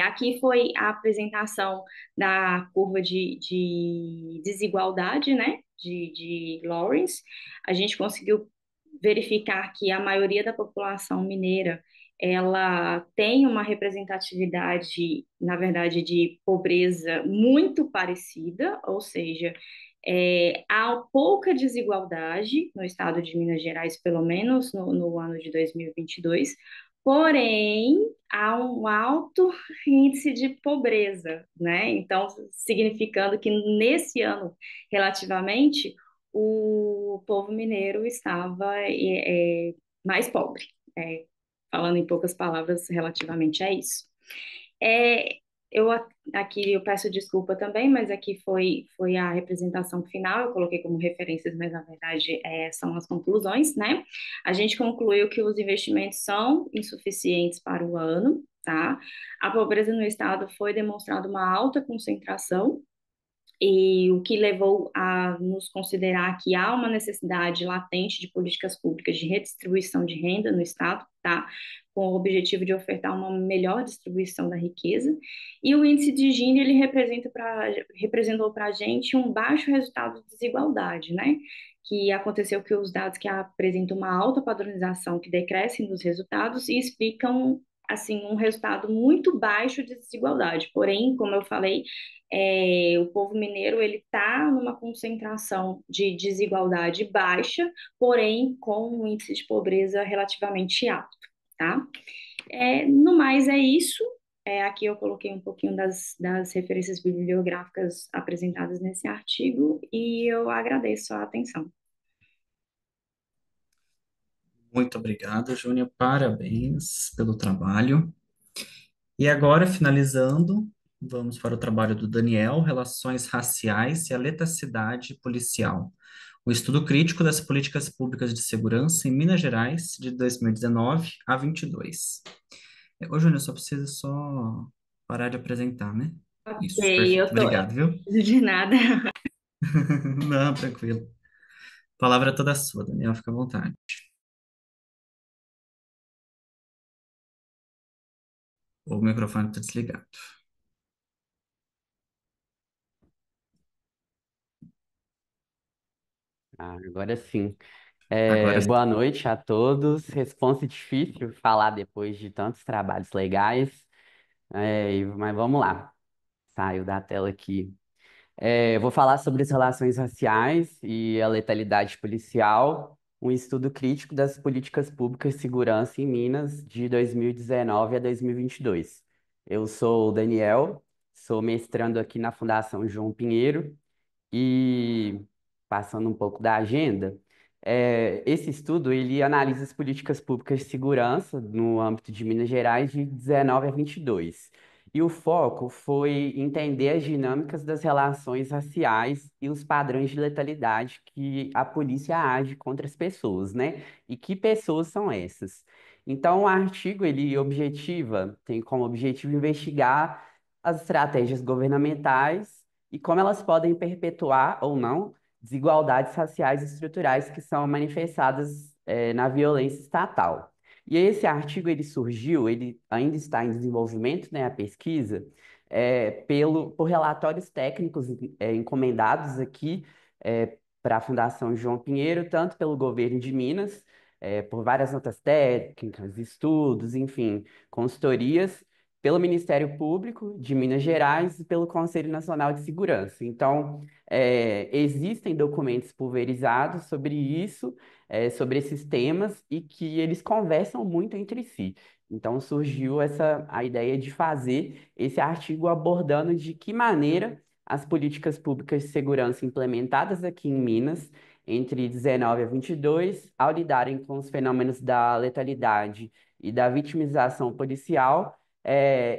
Speaker 3: Aqui foi a apresentação da curva de desigualdade, né, de Lawrence. A gente conseguiu verificar que a maioria da população mineira ela tem uma representatividade, na verdade, de pobreza muito parecida, ou seja, há pouca desigualdade no estado de Minas Gerais, pelo menos no ano de 2022, porém, há um alto índice de pobreza, né? Então, significando que nesse ano, relativamente, o povo mineiro estava mais pobre, falando em poucas palavras relativamente a isso. É, aqui eu peço desculpa também, mas aqui foi a representação final, eu coloquei como referências, mas na verdade são as conclusões, né? A gente concluiu que os investimentos são insuficientes para o ano, tá? A pobreza no estado foi demonstrada uma alta concentração, e o que levou a nos considerar que há uma necessidade latente de políticas públicas de redistribuição de renda no Estado, tá? Com o objetivo de ofertar uma melhor distribuição da riqueza. E o índice de Gini, ele representou para a gente um baixo resultado de desigualdade, né? Que aconteceu que os dados que apresentam uma alta padronização que decrescem nos resultados e explicam assim um resultado muito baixo de desigualdade. Porém, como eu falei, o povo mineiro ele está numa concentração de desigualdade baixa, porém com um índice de pobreza relativamente alto, tá? No mais é isso. Aqui eu coloquei um pouquinho das referências bibliográficas apresentadas nesse artigo e eu agradeço a atenção.
Speaker 1: Muito obrigado, Júnior. Parabéns pelo trabalho. E agora, finalizando, vamos para o trabalho do Daniel, Relações Raciais e a Letalidade Policial. O estudo crítico das políticas públicas de segurança em Minas Gerais, de 2019 a 22. Ô, Júnior, só preciso só parar de apresentar, né?
Speaker 3: Ok,
Speaker 1: Isso, perfeito.
Speaker 3: eu tô.
Speaker 1: Obrigado, viu?
Speaker 3: De nada.
Speaker 1: Não, tranquilo. A palavra é toda sua, Daniel, fica à vontade. O microfone está desligado.
Speaker 5: Agora sim.
Speaker 1: Agora sim.
Speaker 5: Boa noite a todos. Responsa difícil falar depois de tantos trabalhos legais. Mas vamos lá. Saiu da tela aqui. Vou falar sobre as relações raciais e a letalidade policial, um estudo crítico das políticas públicas de segurança em Minas de 2019 a 2022. Eu sou o Daniel, sou mestrando aqui na Fundação João Pinheiro e passando um pouco da agenda, esse estudo ele analisa as políticas públicas de segurança no âmbito de Minas Gerais de 19 a 22. E o foco foi entender as dinâmicas das relações raciais e os padrões de letalidade que a polícia age contra as pessoas, né? E que pessoas são essas? Então, o artigo tem como objetivo investigar as estratégias governamentais e como elas podem perpetuar ou não desigualdades raciais e estruturais que são manifestadas na violência estatal. E esse artigo ele surgiu, ele ainda está em desenvolvimento, né, a pesquisa, por relatórios técnicos encomendados aqui para a Fundação João Pinheiro, tanto pelo governo de Minas, por várias notas técnicas, estudos, enfim, consultorias, pelo Ministério Público de Minas Gerais e pelo Conselho Nacional de Segurança. Então, existem documentos pulverizados sobre isso, sobre esses temas, e que eles conversam muito entre si. Então, surgiu a ideia de fazer esse artigo abordando de que maneira as políticas públicas de segurança implementadas aqui em Minas, entre 19 a 22, ao lidarem com os fenômenos da letalidade e da vitimização policial,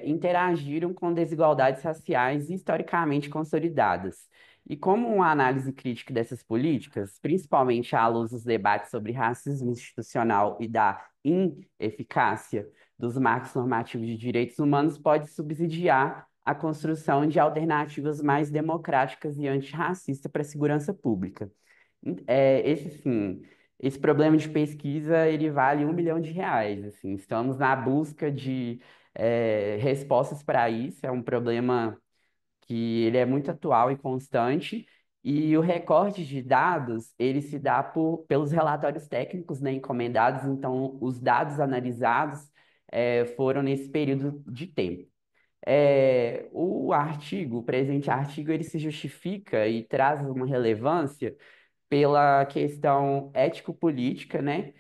Speaker 5: interagiram com desigualdades raciais historicamente consolidadas. E como uma análise crítica dessas políticas, principalmente à luz dos debates sobre racismo institucional e da ineficácia dos marcos normativos de direitos humanos, pode subsidiar a construção de alternativas mais democráticas e antirracistas para a segurança pública. Sim, esse problema de pesquisa, ele vale R$ 1 milhão, assim. Estamos na busca de respostas para isso. É um problema que ele é muito atual e constante, e o recorte de dados, ele se dá pelos relatórios técnicos, né, encomendados. Então, os dados analisados foram nesse período de tempo. O presente artigo, ele se justifica e traz uma relevância pela questão ético-política, né?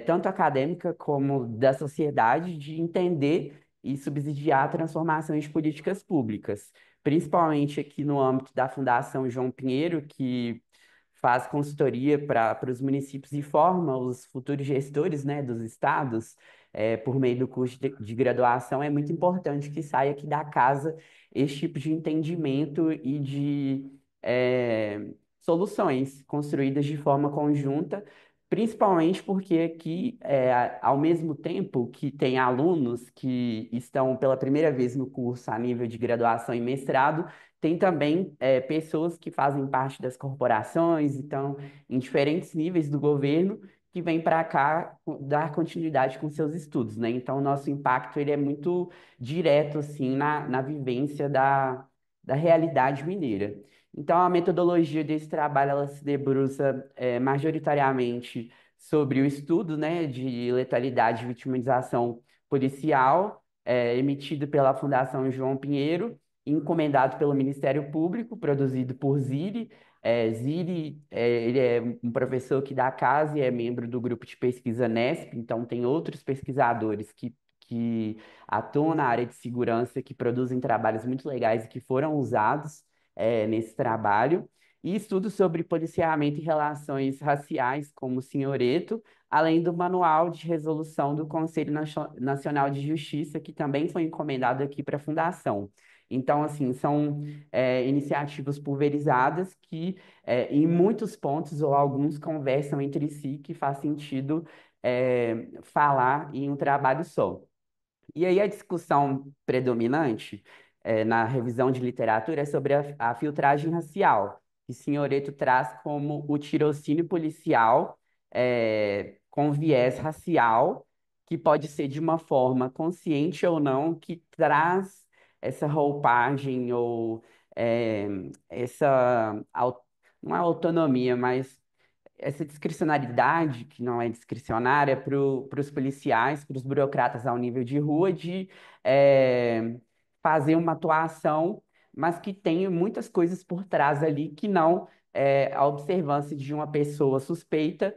Speaker 5: Tanto acadêmica como da sociedade, de entender e subsidiar transformações de políticas públicas, principalmente aqui no âmbito da Fundação João Pinheiro, que faz consultoria para os municípios e forma os futuros gestores, né, dos estados, por meio do curso de graduação. É muito importante que saia aqui da casa esse tipo de entendimento e de soluções construídas de forma conjunta, principalmente porque aqui, ao mesmo tempo que tem alunos que estão pela primeira vez no curso a nível de graduação e mestrado, tem também pessoas que fazem parte das corporações, então, em diferentes níveis do governo, que vêm para cá dar continuidade com seus estudos, né? Então, o nosso impacto ele é muito direto, assim, na vivência da realidade mineira. Então, a metodologia desse trabalho, ela se debruça majoritariamente sobre o estudo, né, de letalidade e vitimização policial, emitido pela Fundação João Pinheiro, encomendado pelo Ministério Público, produzido por Ziri. Ziri, ele é um professor aqui da casa e é membro do grupo de pesquisa NESP, então tem outros pesquisadores que atuam na área de segurança, que produzem trabalhos muito legais e que foram usados nesse trabalho. e estudos sobre policiamento e relações raciais, como o Senhoreto, além do Manual de Resolução do Conselho Nacional de Justiça, que também foi encomendado aqui para a Fundação. Então, assim, são iniciativas pulverizadas que, em muitos pontos ou alguns, conversam entre si, que faz sentido falar em um trabalho só. E aí a discussão predominante na revisão de literatura é sobre a filtragem racial, que Signoretto traz como o tirocínio policial com viés racial, que pode ser de uma forma consciente ou não, que traz essa roupagem ou é, essa, não é autonomia, mas essa discricionariedade, que não é discricionária, para os policiais, para os burocratas ao nível de rua, de fazer uma atuação, mas que tem muitas coisas por trás ali que não a observância de uma pessoa suspeita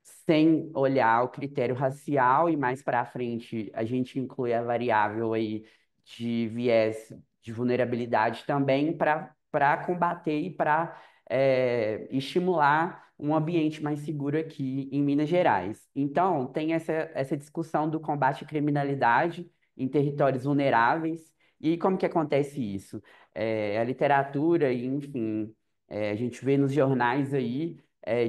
Speaker 5: sem olhar o critério racial e mais para frente a gente inclui a variável aí de viés de vulnerabilidade também para combater e para estimular um ambiente mais seguro aqui em Minas Gerais. Então, tem essa discussão do combate à criminalidade em territórios vulneráveis. E como que acontece isso? A literatura, e, enfim, a gente vê nos jornais aí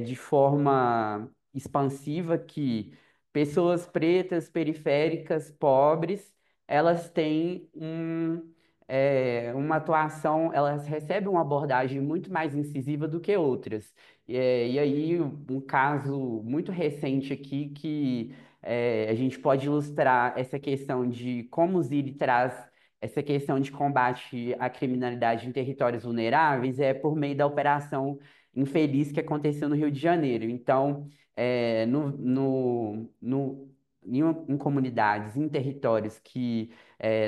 Speaker 5: de forma expansiva que pessoas pretas, periféricas, pobres, elas têm uma atuação, elas recebem uma abordagem muito mais incisiva do que outras. E aí, um caso muito recente aqui que a gente pode ilustrar essa questão de como o Ziri traz essa questão de combate à criminalidade em territórios vulneráveis é por meio da operação infeliz que aconteceu no Rio de Janeiro. Então, é, no, no, no, em comunidades, em territórios que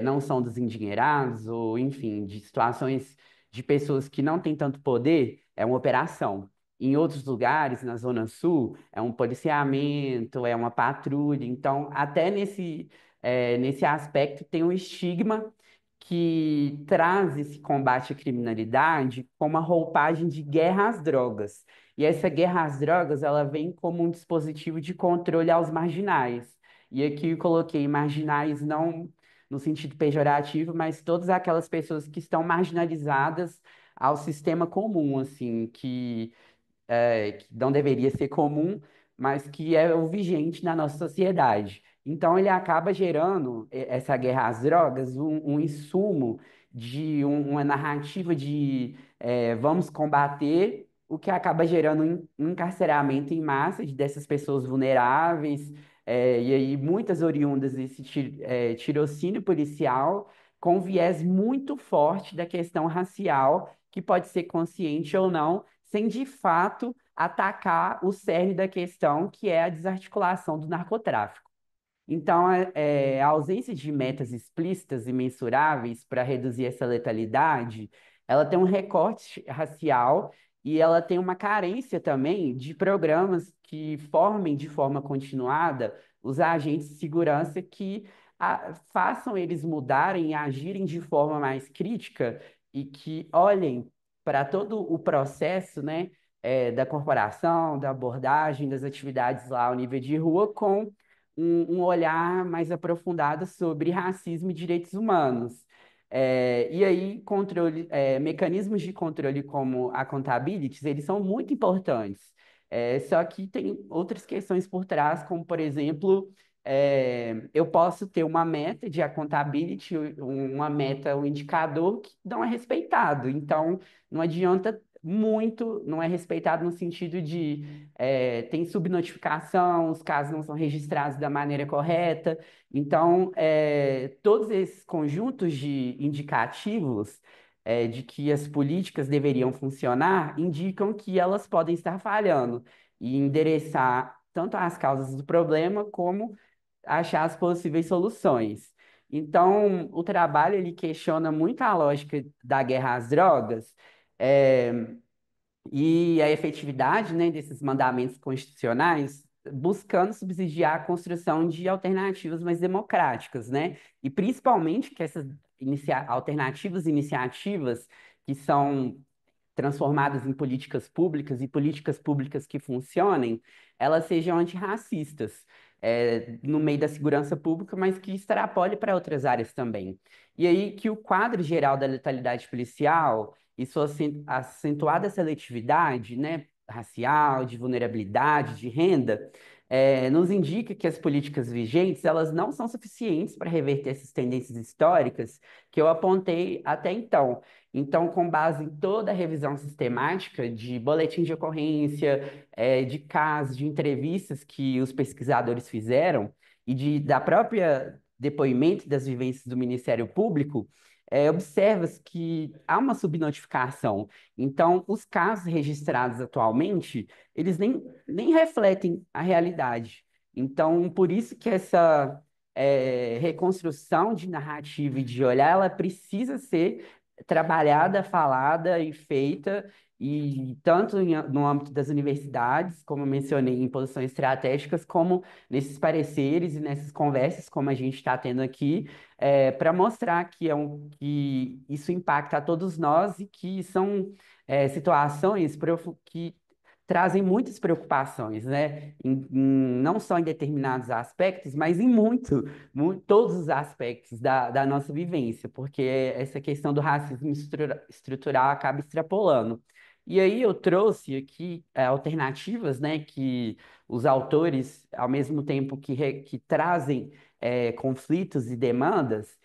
Speaker 5: não são dos endinheirados, ou enfim, de situações de pessoas que não têm tanto poder, é uma operação. Em outros lugares, na Zona Sul, é um policiamento, é uma patrulha. Então, até nesse aspecto, tem um estigma que traz esse combate à criminalidade como uma roupagem de guerra às drogas. E essa guerra às drogas, ela vem como um dispositivo de controle aos marginais. E aqui eu coloquei marginais não no sentido pejorativo, mas todas aquelas pessoas que estão marginalizadas ao sistema comum, assim, que não deveria ser comum, mas que é o vigente na nossa sociedade. Então, ele acaba gerando essa guerra às drogas, um insumo de uma narrativa de vamos combater, o que acaba gerando um encarceramento em massa dessas pessoas vulneráveis, e aí muitas oriundas desse tirocínio policial com viés muito forte da questão racial, que pode ser consciente ou não, sem de fato atacar o cerne da questão, que é a desarticulação do narcotráfico. Então, a ausência de metas explícitas e mensuráveis para reduzir essa letalidade, ela tem um recorte racial e ela tem uma carência também de programas que formem de forma continuada os agentes de segurança que façam eles mudarem e agirem de forma mais crítica e que olhem para todo o processo, né, da corporação, da abordagem, das atividades lá ao nível de rua com um olhar mais aprofundado sobre racismo e direitos humanos. E aí, mecanismos de controle como a accountability, eles são muito importantes. Só que tem outras questões por trás, como, por exemplo, eu posso ter uma meta de accountability, uma meta, um indicador que não é respeitado. Então, não adianta muito, não é respeitado no sentido de tem subnotificação, os casos não são registrados da maneira correta. Então, todos esses conjuntos de indicativos de que as políticas deveriam funcionar indicam que elas podem estar falhando e endereçar tanto as causas do problema como achar as possíveis soluções. Então, o trabalho ele questiona muito a lógica da guerra às drogas, é, e a efetividade, né, desses mandamentos constitucionais, buscando subsidiar a construção de alternativas mais democráticas, né? E principalmente que essas alternativas iniciativas que são transformadas em políticas públicas e políticas públicas que funcionem, elas sejam antirracistas, no meio da segurança pública, mas que extrapole para outras áreas também. E aí que o quadro geral da letalidade policial e sua acentuada seletividade, né, racial, de vulnerabilidade, de renda, nos indica que as políticas vigentes elas não são suficientes para reverter essas tendências históricas que eu apontei até então. Então, com base em toda a revisão sistemática de boletim de ocorrência, de casos, de entrevistas que os pesquisadores fizeram e da própria depoimento das vivências do Ministério Público, observa-se que há uma subnotificação. Então, os casos registrados atualmente, eles nem refletem a realidade. Então, por isso que essa reconstrução de narrativa e de olhar, ela precisa ser trabalhada, falada e feita, e tanto no âmbito das universidades, como eu mencionei, em posições estratégicas, como nesses pareceres e nessas conversas, como a gente está tendo aqui, para mostrar que isso impacta a todos nós e que são situações que trazem muitas preocupações, né? Não só em determinados aspectos, mas em todos os aspectos da nossa vivência, porque essa questão do racismo estrutural acaba extrapolando. E aí eu trouxe aqui alternativas, né, que os autores, ao mesmo tempo que trazem conflitos e demandas,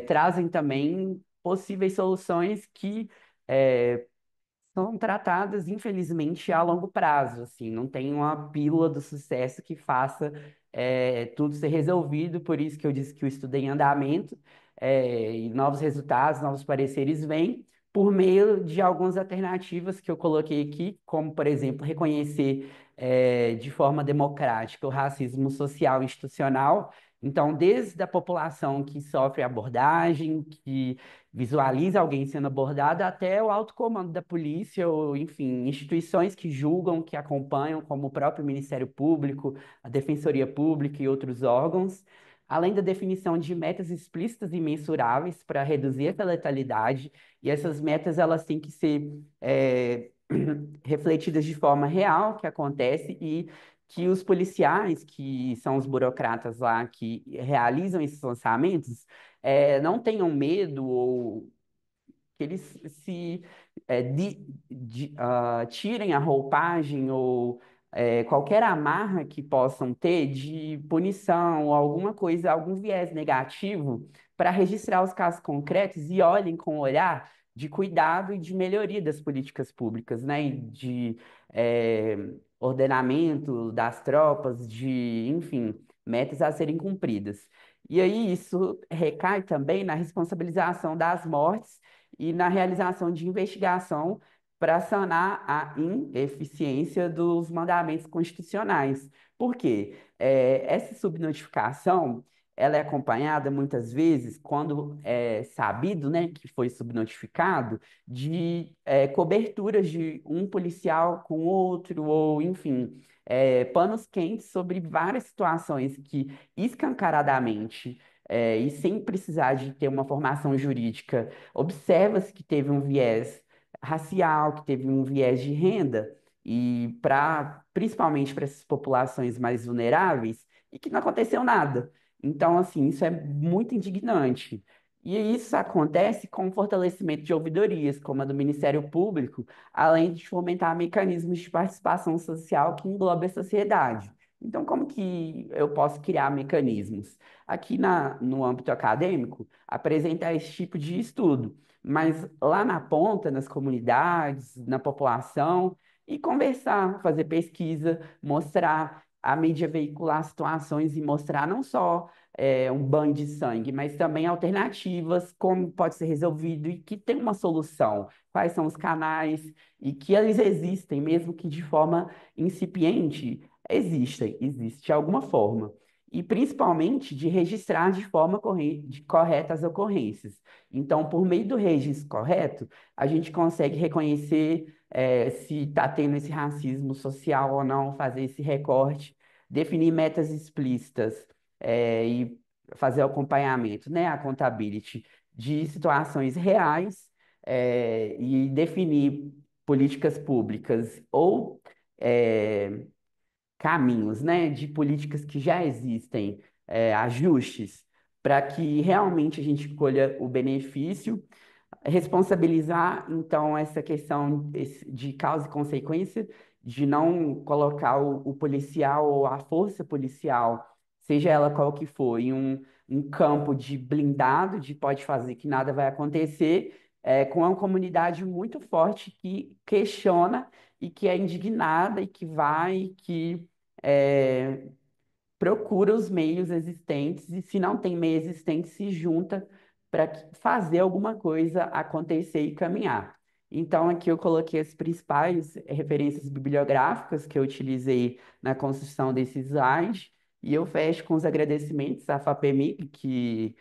Speaker 5: trazem também possíveis soluções que são tratadas, infelizmente, a longo prazo, assim, não tem uma pílula do sucesso que faça tudo ser resolvido, por isso que eu disse que o estudo é em andamento, e novos resultados, novos pareceres vêm por meio de algumas alternativas que eu coloquei aqui, como, por exemplo, reconhecer de forma democrática o racismo social e institucional, então, desde a população que sofre abordagem, que visualiza alguém sendo abordado, até o alto comando da polícia, ou enfim, instituições que julgam, que acompanham, como o próprio Ministério Público, a Defensoria Pública e outros órgãos, além da definição de metas explícitas e mensuráveis para reduzir essa letalidade, e essas metas elas têm que ser refletidas de forma real, que acontece, e que os policiais, que são os burocratas lá que realizam esses lançamentos, não tenham medo ou que eles se tirem a roupagem ou qualquer amarra que possam ter de punição ou alguma coisa, algum viés negativo para registrar os casos concretos e olhem com um olhar de cuidado e de melhoria das políticas públicas, né? E de eh, ordenamento das tropas, enfim, metas a serem cumpridas. E aí isso recai também na responsabilização das mortes e na realização de investigação para sanar a ineficiência dos mandamentos constitucionais. Por quê? Essa subnotificação, ela é acompanhada muitas vezes, quando é sabido, né, que foi subnotificado, de coberturas de um policial com outro, ou enfim, panos quentes sobre várias situações que escancaradamente e sem precisar de ter uma formação jurídica, observa-se que teve um viés racial, que teve um viés de renda, e principalmente para essas populações mais vulneráveis, e que não aconteceu nada. Então, assim, isso é muito indignante. E isso acontece com o fortalecimento de ouvidorias, como a do Ministério Público, além de fomentar mecanismos de participação social que englobem a sociedade. Então, como que eu posso criar mecanismos? Aqui no âmbito acadêmico, apresentar esse tipo de estudo, mas lá na ponta, nas comunidades, na população, e conversar, fazer pesquisa, mostrar a mídia veicular situações e mostrar não só um banho de sangue, mas também alternativas, como pode ser resolvido e que tem uma solução, quais são os canais e que eles existem, mesmo que de forma incipiente, existe de alguma forma. E principalmente de registrar de forma correta as ocorrências. Então, por meio do registro correto, a gente consegue reconhecer se está tendo esse racismo social ou não, fazer esse recorte, definir metas explícitas e fazer o acompanhamento, né, a accountability de situações reais e definir políticas públicas ou é, caminhos, né, de políticas que já existem, ajustes, para que realmente a gente colha o benefício, responsabilizar, então, essa questão de causa e consequência, de não colocar o policial ou a força policial, seja ela qual que for, em um campo de blindado, de pode fazer que nada vai acontecer, com uma comunidade muito forte que questiona e que é indignada e que vai, que é, procura os meios existentes e, se não tem meio existente, se junta para fazer alguma coisa acontecer e caminhar. Então, aqui eu coloquei as principais referências bibliográficas que eu utilizei na construção desse slide, e eu fecho com os agradecimentos à FAPEMIG, que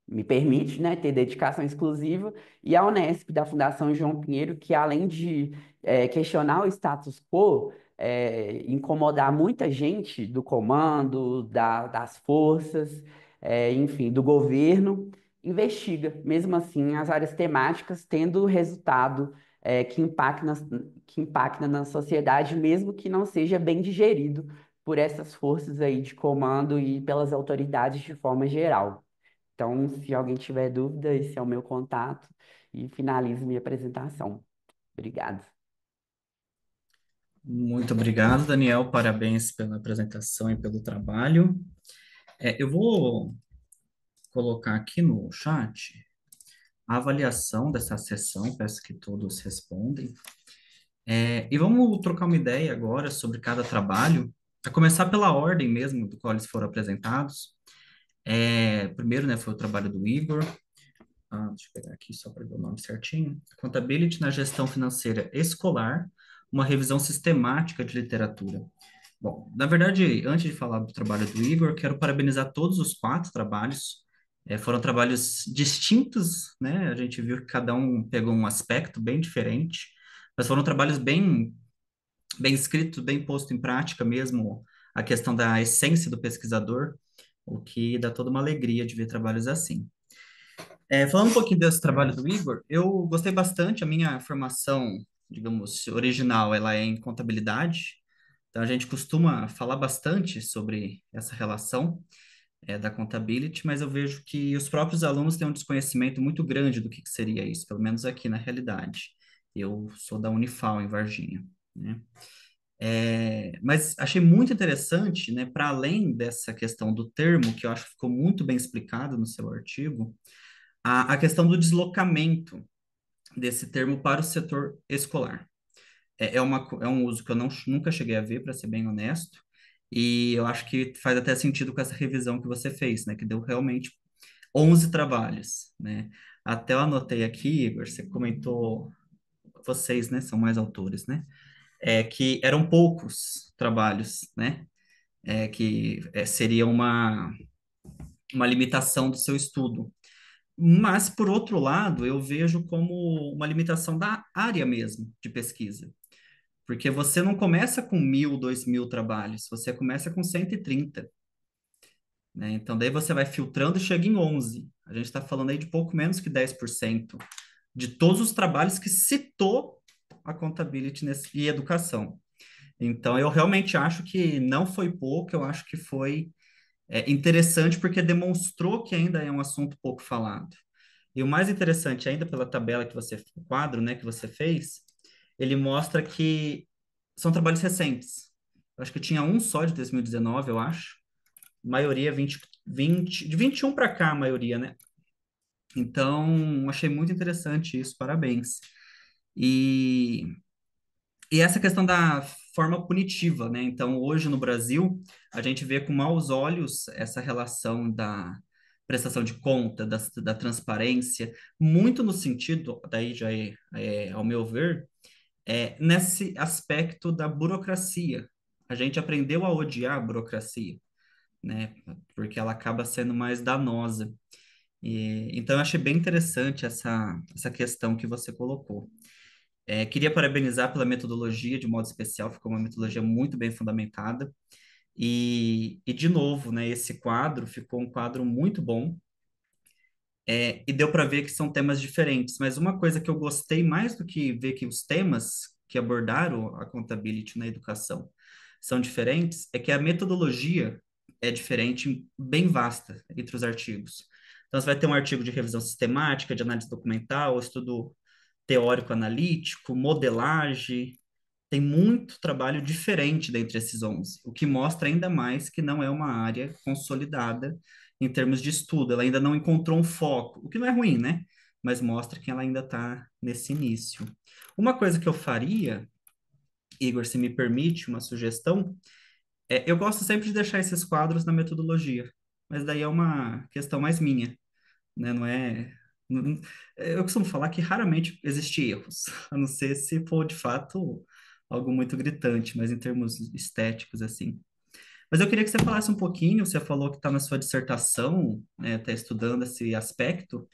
Speaker 5: me permite, né, ter dedicação exclusiva, e a Unesp, da Fundação João Pinheiro, que além de questionar o status quo, incomodar muita gente do comando, das forças, enfim, do governo, investiga, mesmo assim, as áreas temáticas, tendo resultado que impacta na sociedade, mesmo que não seja bem digerido por essas forças aí de comando e pelas autoridades de forma geral. Então, se alguém tiver dúvida, esse é o meu contato e finalizo minha apresentação. Obrigado.
Speaker 1: Muito obrigado, Daniel. Parabéns pela apresentação e pelo trabalho. Eu vou colocar aqui no chat a avaliação dessa sessão, peço que todos respondem. E vamos trocar uma ideia agora sobre cada trabalho, a começar pela ordem mesmo do qual eles foram apresentados. Primeiro, né, foi o trabalho do Igor. Deixa eu pegar aqui só para ver o nome certinho. Contability na gestão financeira escolar, uma revisão sistemática de literatura. Bom, na verdade, antes de falar do trabalho do Igor, quero parabenizar todos os quatro trabalhos. Foram trabalhos distintos, né? A gente viu que cada um pegou um aspecto bem diferente, mas foram trabalhos bem escritos, bem posto em prática mesmo, a questão da essência do pesquisador, o que dá toda uma alegria de ver trabalhos assim. Falando um pouquinho desse trabalho do Igor, eu gostei bastante. A minha formação, digamos, original, ela é em contabilidade. Então, a gente costuma falar bastante sobre essa relação, da contability, mas eu vejo que os próprios alunos têm um desconhecimento muito grande do que seria isso, pelo menos aqui na realidade. Eu sou da Unifal, em Varginha, né? Mas achei muito interessante, né, para além dessa questão do termo, que eu acho que ficou muito bem explicado no seu artigo, a questão do deslocamento desse termo para o setor escolar. É um uso que eu nunca cheguei a ver, para ser bem honesto, e eu acho que faz até sentido com essa revisão que você fez, né, que deu realmente 11 trabalhos, né? Até eu anotei aqui, Igor, você comentou, vocês, né, são mais autores, né? Que eram poucos trabalhos, né? Seria uma limitação do seu estudo. Mas, por outro lado, eu vejo como uma limitação da área mesmo de pesquisa. Porque você não começa com 1.000, 2.000 trabalhos, você começa com 130, né? Então, daí você vai filtrando e chega em 11. A gente está falando aí de pouco menos que 10% de todos os trabalhos que citou a contability e educação. Então, eu realmente acho que não foi pouco, eu acho que foi interessante porque demonstrou que ainda é um assunto pouco falado. E o mais interessante ainda pela tabela o quadro, né, que você fez, ele mostra que são trabalhos recentes. Eu acho que tinha um só de 2019, eu acho. Maioria de 21 para cá, a maioria, né? Então, achei muito interessante isso, parabéns. E, e essa questão da forma punitiva, né? Então, hoje no Brasil, a gente vê com maus olhos essa relação da prestação de conta, da transparência, muito no sentido, daí já ao meu ver, nesse aspecto da burocracia. A gente aprendeu a odiar a burocracia, né? Porque ela acaba sendo mais danosa. Então, eu achei bem interessante essa questão que você colocou. Queria parabenizar pela metodologia, de modo especial, ficou uma metodologia muito bem fundamentada. De novo, né, esse quadro ficou um quadro muito bom. e deu para ver que são temas diferentes. Mas uma coisa que eu gostei mais do que ver que os temas que abordaram a accountability na educação são diferentes, é que a metodologia é diferente, bem vasta entre os artigos. Então, você vai ter um artigo de revisão sistemática, de análise documental, estudo teórico-analítico, modelagem, tem muito trabalho diferente dentre esses 11, o que mostra ainda mais que não é uma área consolidada em termos de estudo. Ela ainda não encontrou um foco, o que não é ruim, né? Mas mostra que ela ainda está nesse início. Uma coisa que eu faria, Igor, se me permite uma sugestão, eu gosto sempre de deixar esses quadros na metodologia, mas daí é uma questão mais minha, né? Não é. Eu costumo falar que raramente existem erros, a não ser se for de fato algo muito gritante, mas em termos estéticos, assim. Mas eu queria que você falasse um pouquinho, você falou que está na sua dissertação, né, está estudando esse aspecto,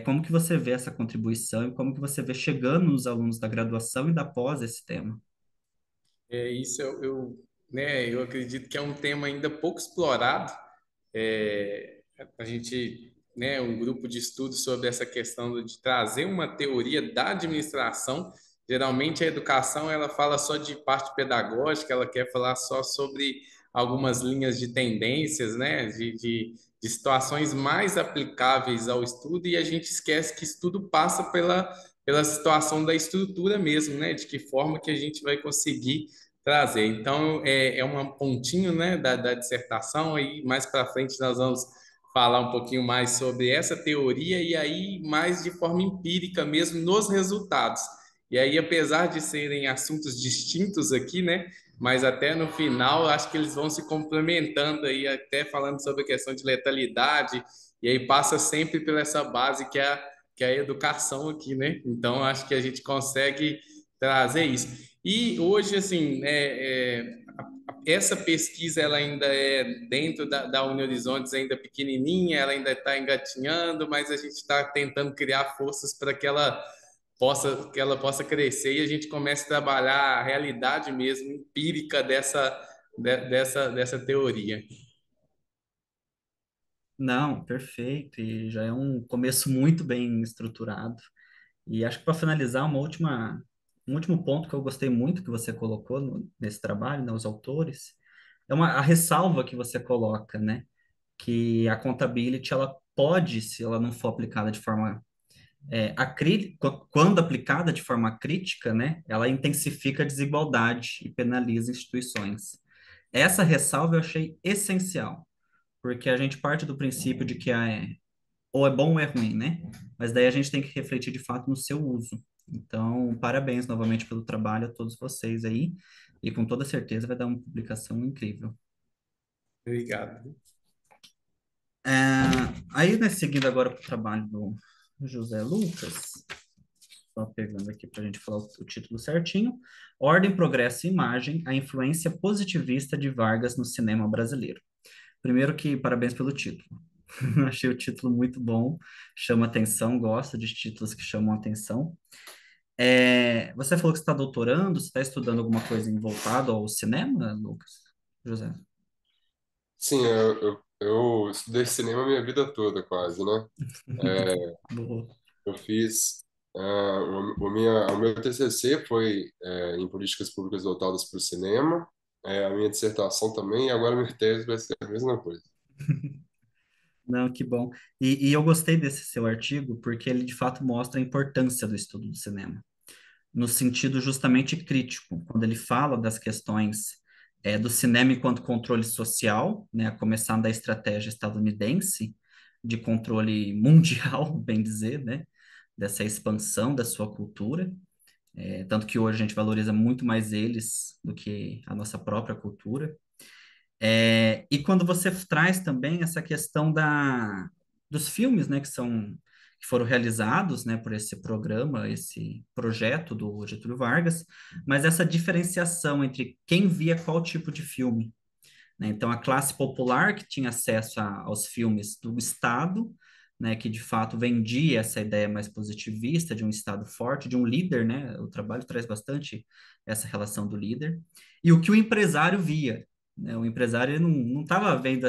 Speaker 1: como que você vê essa contribuição e como que você vê chegando nos alunos da graduação e da pós esse tema?
Speaker 4: Isso né, eu acredito que é um tema ainda pouco explorado. É, a gente, né, um grupo de estudo sobre essa questão de trazer uma teoria da administração. Geralmente a educação ela fala só de parte pedagógica, ela quer falar só sobre algumas linhas de tendências, né, de situações mais aplicáveis ao estudo, e a gente esquece que estudo passa pela situação da estrutura mesmo, né, de que forma que a gente vai conseguir trazer. Então, é um pontinho, né, da dissertação, e mais para frente nós vamos falar um pouquinho mais sobre essa teoria e aí mais de forma empírica mesmo nos resultados. E aí, apesar de serem assuntos distintos aqui, né, mas até no final acho que eles vão se complementando aí, até falando sobre a questão de letalidade, e aí passa sempre pela essa base que é a educação aqui, né? Então, acho que a gente consegue trazer isso. E hoje, assim, essa pesquisa ela ainda é dentro da Uni Horizontes, ainda pequenininha, ela ainda está engatinhando, mas a gente está tentando criar forças para que ela possa crescer e a gente comece a trabalhar a realidade mesmo empírica dessa teoria.
Speaker 1: Não, perfeito, e já é um começo muito bem estruturado. E acho que para finalizar, um último ponto que eu gostei muito que você colocou nesse trabalho, né, os autores, a ressalva que você coloca, né, que a accountability, ela pode, se ela não for aplicada de forma, quando aplicada de forma crítica, né, ela intensifica a desigualdade e penaliza instituições. Essa ressalva eu achei essencial, porque a gente parte do princípio de que ou é bom ou é ruim, né? Mas daí a gente tem que refletir de fato no seu uso. Então, parabéns novamente pelo trabalho a todos vocês aí, e com toda certeza vai dar uma publicação incrível.
Speaker 4: Obrigado.
Speaker 1: É, aí, né, seguindo agora para o trabalho do José Lucas, só pegando aqui para a gente falar o título certinho: Ordem, Progresso e Imagem, a influência positivista de Vargas no cinema brasileiro. Primeiro que parabéns pelo título. Achei o título muito bom, chama atenção, gosto de títulos que chamam atenção. Você falou que você está doutorando, você está estudando alguma coisa voltada ao cinema, Lucas? José?
Speaker 2: Sim, eu estudei cinema a minha vida toda, quase, né? É,
Speaker 1: Boa.
Speaker 2: eu fiz. O meu TCC foi em políticas públicas voltadas para o cinema, a minha dissertação também, e agora minha tese vai ser a mesma coisa.
Speaker 1: Não, que bom. E eu gostei desse seu artigo porque ele de fato mostra a importância do estudo do cinema, no sentido justamente crítico, quando ele fala das questões do cinema enquanto controle social, né, a começar da estratégia estadunidense de controle mundial, bem dizer, né, dessa expansão da sua cultura, tanto que hoje a gente valoriza muito mais eles do que a nossa própria cultura. E quando você traz também essa questão dos filmes, né, que foram realizados, né, por esse programa, esse projeto do Getúlio Vargas, mas essa diferenciação entre quem via qual tipo de filme, né? Então, a classe popular que tinha acesso aos filmes do Estado, né, que de fato vendia essa ideia mais positivista de um Estado forte, de um líder, né? O trabalho traz bastante essa relação do líder. E o que o empresário via, né? O empresário ele não estava vendo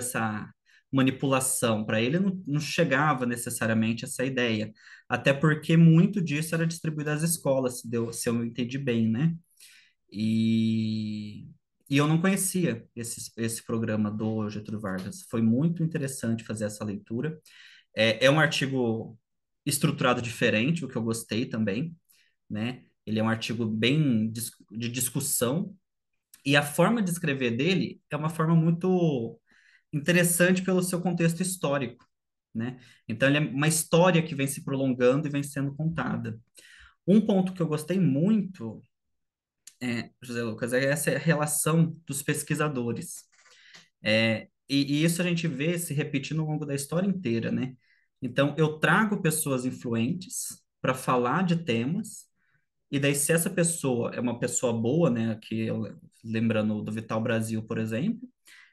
Speaker 1: manipulação. Para ele não chegava necessariamente essa ideia, até porque muito disso era distribuído às escolas, se eu entendi bem, né? E, e eu não conhecia esse programa do Getúlio Vargas. Foi muito interessante fazer essa leitura. É um artigo estruturado diferente, o que eu gostei também, né? Ele é um artigo bem de discussão, e a forma de escrever dele é uma forma muito interessante pelo seu contexto histórico, né? Então, ele é uma história que vem se prolongando e vem sendo contada. Um ponto que eu gostei muito, José Lucas, é essa relação dos pesquisadores. E isso a gente vê se repetindo ao longo da história inteira, né? Então, eu trago pessoas influentes para falar de temas, e daí, se essa pessoa é uma pessoa boa, né, lembrando do Vital Brasil, por exemplo,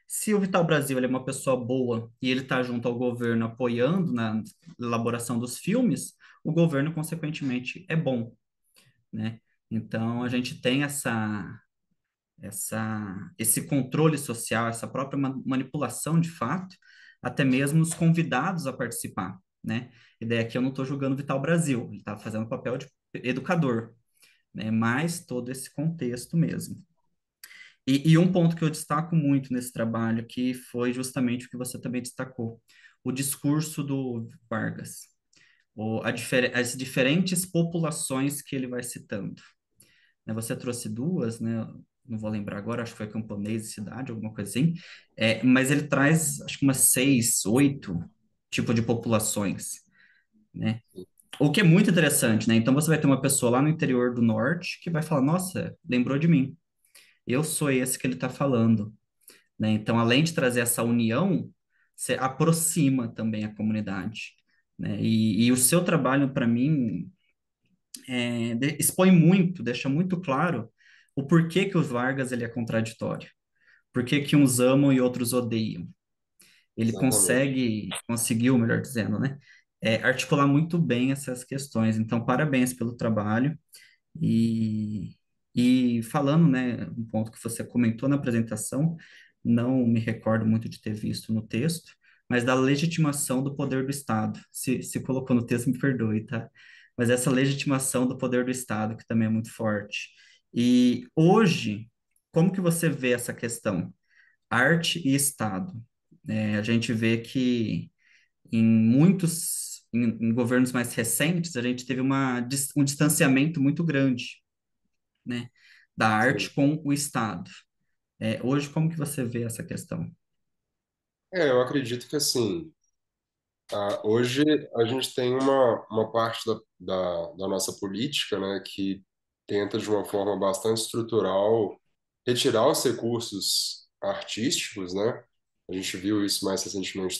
Speaker 1: se o Vital Brasil ele é uma pessoa boa e ele está junto ao governo apoiando na elaboração dos filmes, o governo, consequentemente, é bom, né? Então, a gente tem esse controle social, essa própria manipulação de fato, até mesmo os convidados a participar, né? E daí aqui eu não estou julgando o Vital Brasil, ele está fazendo o papel de educador, né? Mas todo esse contexto mesmo. E um ponto que eu destaco muito nesse trabalho, que foi justamente o que você também destacou, o discurso do Vargas, as diferentes populações que ele vai citando, né? Você trouxe duas, né? Não vou lembrar agora, acho que foi camponês e cidade, alguma coisa assim. Mas ele traz, acho que umas 6, 8 tipos de populações, né? O que é muito interessante, né? Então você vai ter uma pessoa lá no interior do norte que vai falar, nossa, lembrou de mim. Eu sou esse que ele está falando, né? Então, além de trazer essa união, você aproxima também a comunidade, né? E o seu trabalho, para mim, expõe muito, deixa muito claro o porquê que o Vargas ele é contraditório, por que que uns amam e outros odeiam. Ele
Speaker 2: Exatamente.
Speaker 1: conseguiu, melhor dizendo, né? Articular muito bem essas questões. Então, parabéns pelo trabalho. E, e falando, né, um ponto que você comentou na apresentação, não me recordo muito de ter visto no texto, mas da legitimação do poder do Estado. Se colocou no texto, me perdoe, tá? Mas essa legitimação do poder do Estado, que também é muito forte. E hoje, como que você vê essa questão? Arte e Estado. A gente vê que em governos mais recentes, a gente teve um distanciamento muito grande, né, da
Speaker 2: Sim.
Speaker 1: arte com o Estado. Hoje, como que você vê essa questão?
Speaker 2: Eu acredito que assim, hoje a gente tem uma parte da nossa política, né, que tenta de uma forma bastante estrutural retirar os recursos artísticos, né? A gente viu isso mais recentemente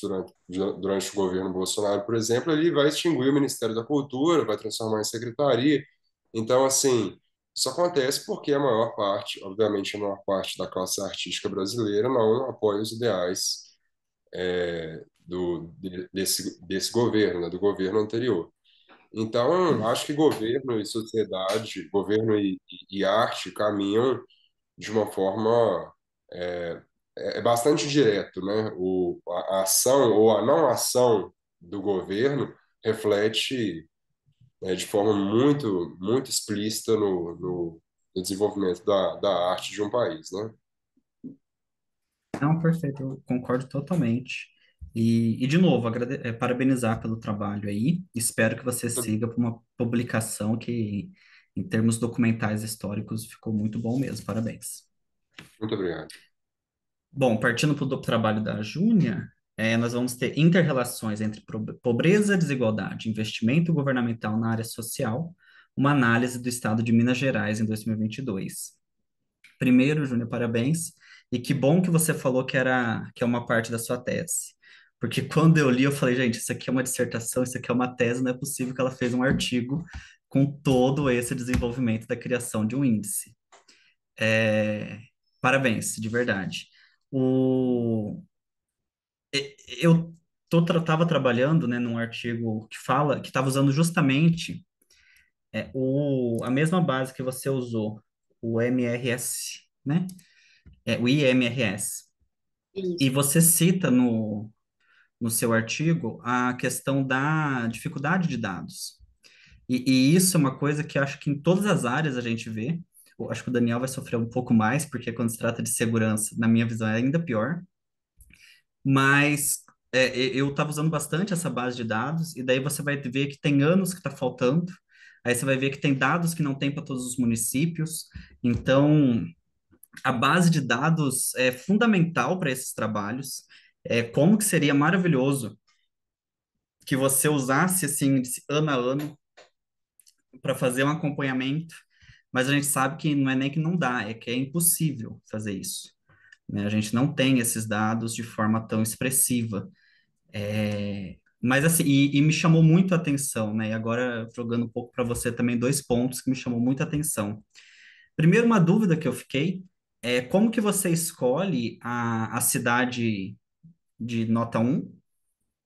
Speaker 2: durante o governo Bolsonaro, por exemplo, ele vai extinguir o Ministério da Cultura, vai transformar em secretaria. Então, assim, isso acontece porque a maior parte, obviamente, a maior parte da classe artística brasileira não apoia os ideais desse governo, né, do governo anterior. Então, acho que governo e sociedade, governo e arte caminham de uma forma é, bastante direto, né? A ação ou a não ação do governo reflete de forma muito explícita no desenvolvimento da arte de um país, né?
Speaker 1: Não, perfeito, eu concordo totalmente. De novo, parabenizar pelo trabalho aí. Espero que você
Speaker 2: Muito,
Speaker 1: siga para uma publicação que, em termos documentais históricos, ficou muito bom mesmo. Parabéns.
Speaker 2: muito obrigado.
Speaker 1: Bom, partindo para o trabalho da Júnia, nós vamos ter inter-relações entre pobreza, desigualdade, investimento governamental na área social, uma análise do estado de Minas Gerais em 2022. Primeiro, Júnior, parabéns. E que bom que você falou que é uma parte da sua tese. Porque quando eu li, eu falei, gente, isso aqui é uma dissertação, isso aqui é uma tese, não é possível que ela fez um artigo com todo esse desenvolvimento da criação de um índice. É, Parabéns, de verdade. O, eu estava trabalhando, né, num artigo que estava usando justamente a mesma base que você usou, o MRS, né? O IMRS. E
Speaker 3: Isso.
Speaker 1: você cita no seu artigo a questão da dificuldade de dados. E isso é uma coisa que eu acho que em todas as áreas a gente vê. Eu acho que o Daniel vai sofrer um pouco mais, porque quando se trata de segurança, na minha visão, é ainda pior. Mas eu estava usando bastante essa base de dados, e daí você vai ver que tem anos que está faltando. Aí você vai ver que tem dados que não tem para todos os municípios. Então, a base de dados é fundamental para esses trabalhos. Como que seria maravilhoso que você usasse assim ano a ano para fazer um acompanhamento, mas a gente sabe que não é nem que não dá, é que é impossível fazer isso, né? A gente não tem esses dados de forma tão expressiva. Mas assim, e me chamou muito a atenção, né? E agora jogando um pouco para você também dois pontos que me chamou muito a atenção. Primeiro, uma dúvida que eu fiquei é como que você escolhe a cidade de nota um,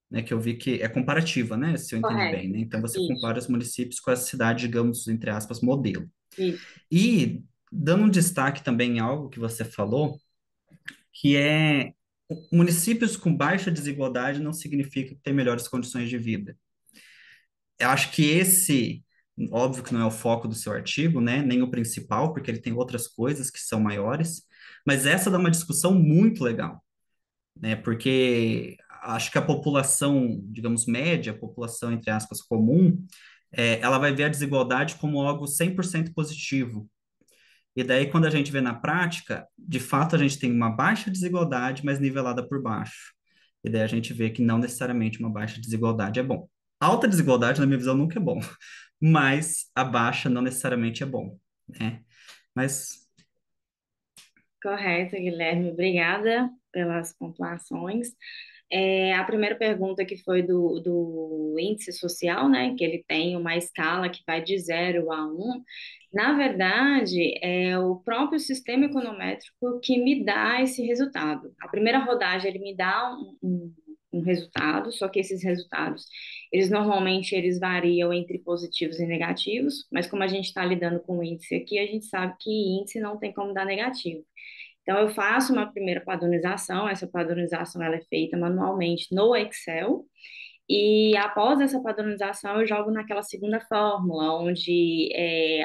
Speaker 1: né? Que eu vi que é comparativa, né? Se eu entendi bem,
Speaker 3: Correto.
Speaker 1: né? Então você
Speaker 3: Isso,
Speaker 1: compara os municípios com a cidade, digamos, entre aspas, modelo.
Speaker 3: isso.
Speaker 1: E dando um destaque também em algo que você falou, que é municípios com baixa desigualdade não significa que tem melhores condições de vida. Eu acho que esse, óbvio que não é o foco do seu artigo, né, nem o principal, porque ele tem outras coisas que são maiores, mas essa dá uma discussão muito legal, né, porque acho que a população, digamos, média, a população, entre aspas, comum, ela vai ver a desigualdade como algo 100% positivo. E daí, quando a gente vê na prática, de fato a gente tem uma baixa desigualdade, mas nivelada por baixo. E daí a gente vê que não necessariamente uma baixa desigualdade é bom. Alta desigualdade, na minha visão, nunca é bom, mas a baixa não necessariamente é bom, né? Mas,
Speaker 3: Correto, Guilherme. Obrigada pelas pontuações. A primeira pergunta que foi do índice social, né, que ele tem uma escala que vai de 0 a 1. Na verdade, é o próprio sistema econométrico que me dá esse resultado. A primeira rodagem, ele me dá um resultado, só que esses resultados, eles normalmente eles variam entre positivos e negativos, mas como a gente está lidando com índice aqui, a gente sabe que índice não tem como dar negativo. Então, eu faço uma primeira padronização, essa padronização ela é feita manualmente no Excel, e após essa padronização eu jogo naquela segunda fórmula, onde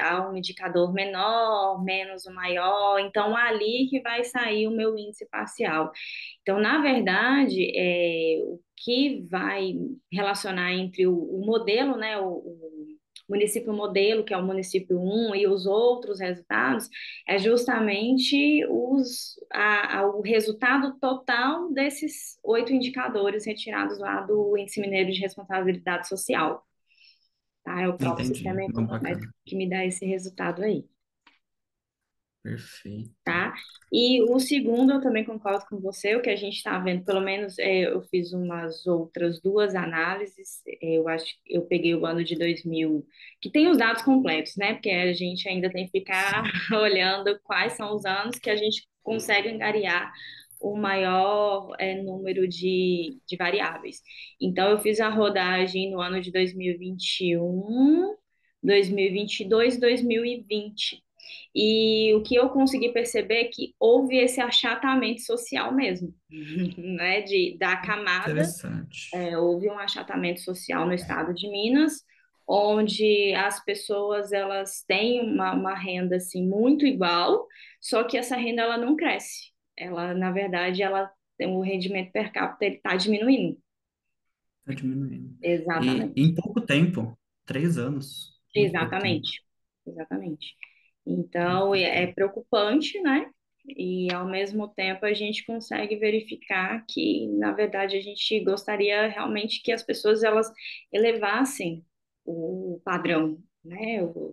Speaker 3: há um indicador menor, menos o maior, então ali que vai sair o meu índice parcial. Então, na verdade, o que vai relacionar entre o modelo, né, o município modelo, que é o município um e os outros resultados, é justamente o resultado total desses 8 indicadores retirados lá do Índice Mineiro de Responsabilidade Social. Tá? É o próprio
Speaker 1: entendi.
Speaker 3: sistema
Speaker 1: Não,
Speaker 3: econométrico
Speaker 1: bacana.
Speaker 3: que me dá esse resultado aí.
Speaker 1: Perfeito.
Speaker 3: Tá? E o segundo, eu também concordo com você, o que a gente está vendo, pelo menos eu fiz umas outras duas análises, eu acho que eu peguei o ano de 2000, que tem os dados completos, né? Porque a gente ainda tem que ficar
Speaker 1: Sim.
Speaker 3: olhando quais são os anos que a gente consegue angariar o maior número de variáveis. Então, eu fiz a rodagem no ano de 2021, 2022 e 2020. E o que eu consegui perceber é que houve esse achatamento social mesmo, né? Da camada,
Speaker 1: Interessante.
Speaker 3: houve um achatamento social no estado de Minas, onde as pessoas elas têm uma renda assim muito igual, só que essa renda ela não cresce. Ela, na verdade, ela o rendimento per capita ele está diminuindo.
Speaker 1: Está diminuindo. E
Speaker 3: Exatamente.
Speaker 1: em pouco tempo, 3 anos, muito pouco tempo.
Speaker 3: Exatamente, exatamente. Então,
Speaker 1: Muito
Speaker 3: é
Speaker 1: tempo.
Speaker 3: preocupante, né? E, ao mesmo tempo, a gente consegue verificar que, na verdade, a gente gostaria realmente que as pessoas, elas elevassem o padrão, né?
Speaker 1: Uhum.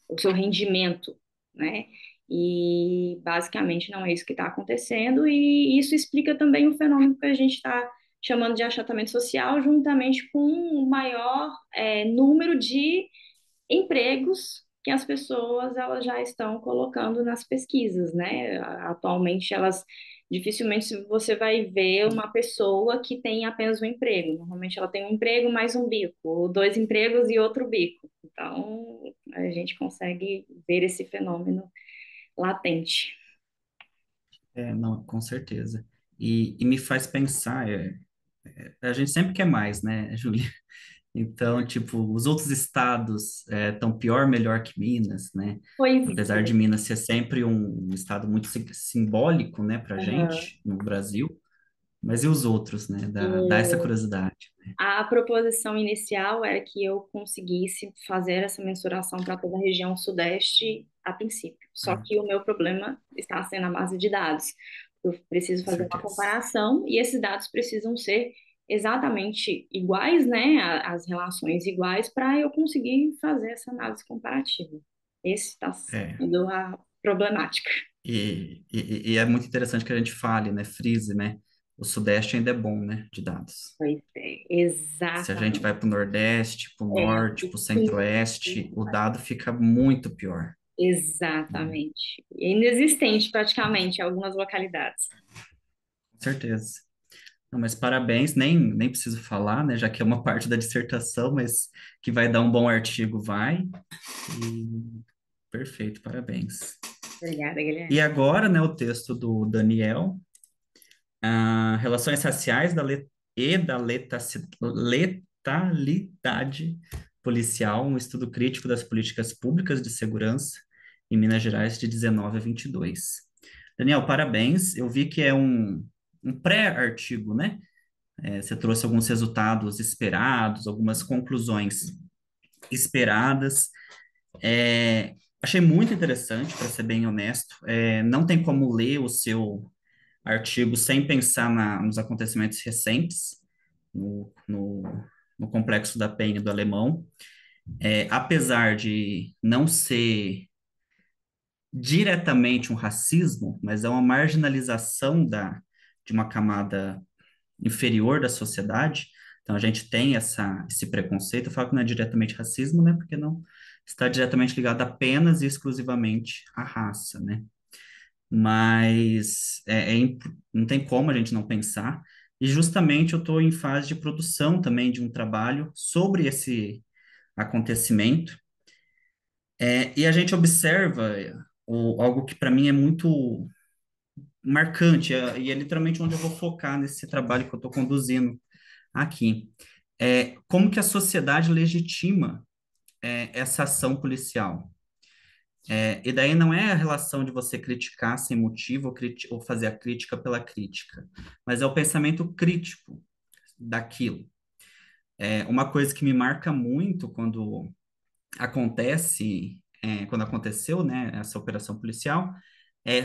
Speaker 3: O seu rendimento, né? E, basicamente, não é isso que está acontecendo. E isso explica também o fenômeno que a gente está chamando de achatamento social, juntamente com o maior número de empregos que as pessoas elas já estão colocando nas pesquisas, né? Atualmente elas dificilmente você vai ver uma pessoa que tem apenas um emprego. Normalmente ela tem um emprego mais um bico, ou dois empregos e outro bico. Então a gente consegue ver esse fenômeno latente.
Speaker 1: Não, com certeza. E me faz pensar, a gente sempre quer mais, né, Júlia? Então, tipo, os outros estados estão pior, melhor que Minas, né?
Speaker 3: Pois
Speaker 1: Apesar de
Speaker 3: é.
Speaker 1: Minas ser sempre um estado muito simbólico, né, para
Speaker 3: Aham.
Speaker 1: gente no Brasil, mas e os outros, né? Dá essa curiosidade.
Speaker 3: A proposição inicial era que eu conseguisse fazer essa mensuração para toda a região sudeste a princípio. Só
Speaker 1: Ah,
Speaker 3: que o meu problema está sendo a base de dados. Eu preciso
Speaker 1: com
Speaker 3: fazer uma
Speaker 1: certeza.
Speaker 3: comparação e esses dados precisam ser exatamente iguais, né? As relações iguais para eu conseguir fazer essa análise comparativa. Esse está
Speaker 1: É.
Speaker 3: sendo a problemática.
Speaker 1: E é muito interessante que a gente fale, né? Frise, né? O Sudeste ainda é bom, né? De dados.
Speaker 3: Pois é,
Speaker 1: Se a gente
Speaker 3: exatamente.
Speaker 1: vai para o Nordeste, para o
Speaker 3: É,
Speaker 1: Norte, para o Centro-Oeste, o dado fica muito pior, né?
Speaker 3: exatamente. Inexistente praticamente em algumas localidades.
Speaker 1: Com certeza. Não, mas parabéns, nem preciso falar, né? Já que é uma parte da dissertação, mas que vai dar um bom artigo, vai. E perfeito, parabéns.
Speaker 3: Obrigada,
Speaker 1: E
Speaker 3: Guilherme.
Speaker 1: agora, né, o texto do Daniel, relações raciais e da letalidade policial, um estudo crítico das políticas públicas de segurança em Minas Gerais de 19 a 22. Daniel, parabéns. Eu vi que é um pré-artigo, né? Você trouxe alguns resultados esperados, algumas conclusões esperadas. Achei muito interessante, para ser bem honesto. Não tem como ler o seu artigo sem pensar nos acontecimentos recentes no Complexo da Penha do Alemão. Apesar de não ser diretamente um racismo, mas é uma marginalização de uma camada inferior da sociedade. Então a gente tem esse preconceito. Eu falo que não é diretamente racismo, né? Porque não está diretamente ligado apenas e exclusivamente à raça, né? Mas não tem como a gente não pensar. E justamente eu estou em fase de produção também de um trabalho sobre esse acontecimento. E a gente observa algo que para mim é muito marcante, e é literalmente onde eu vou focar nesse trabalho que eu estou conduzindo aqui. Como que a sociedade legitima essa ação policial. E daí não é a relação de você criticar sem motivo ou fazer a crítica pela crítica, mas é o pensamento crítico daquilo. Uma coisa que me marca muito quando aconteceu, né, essa operação policial,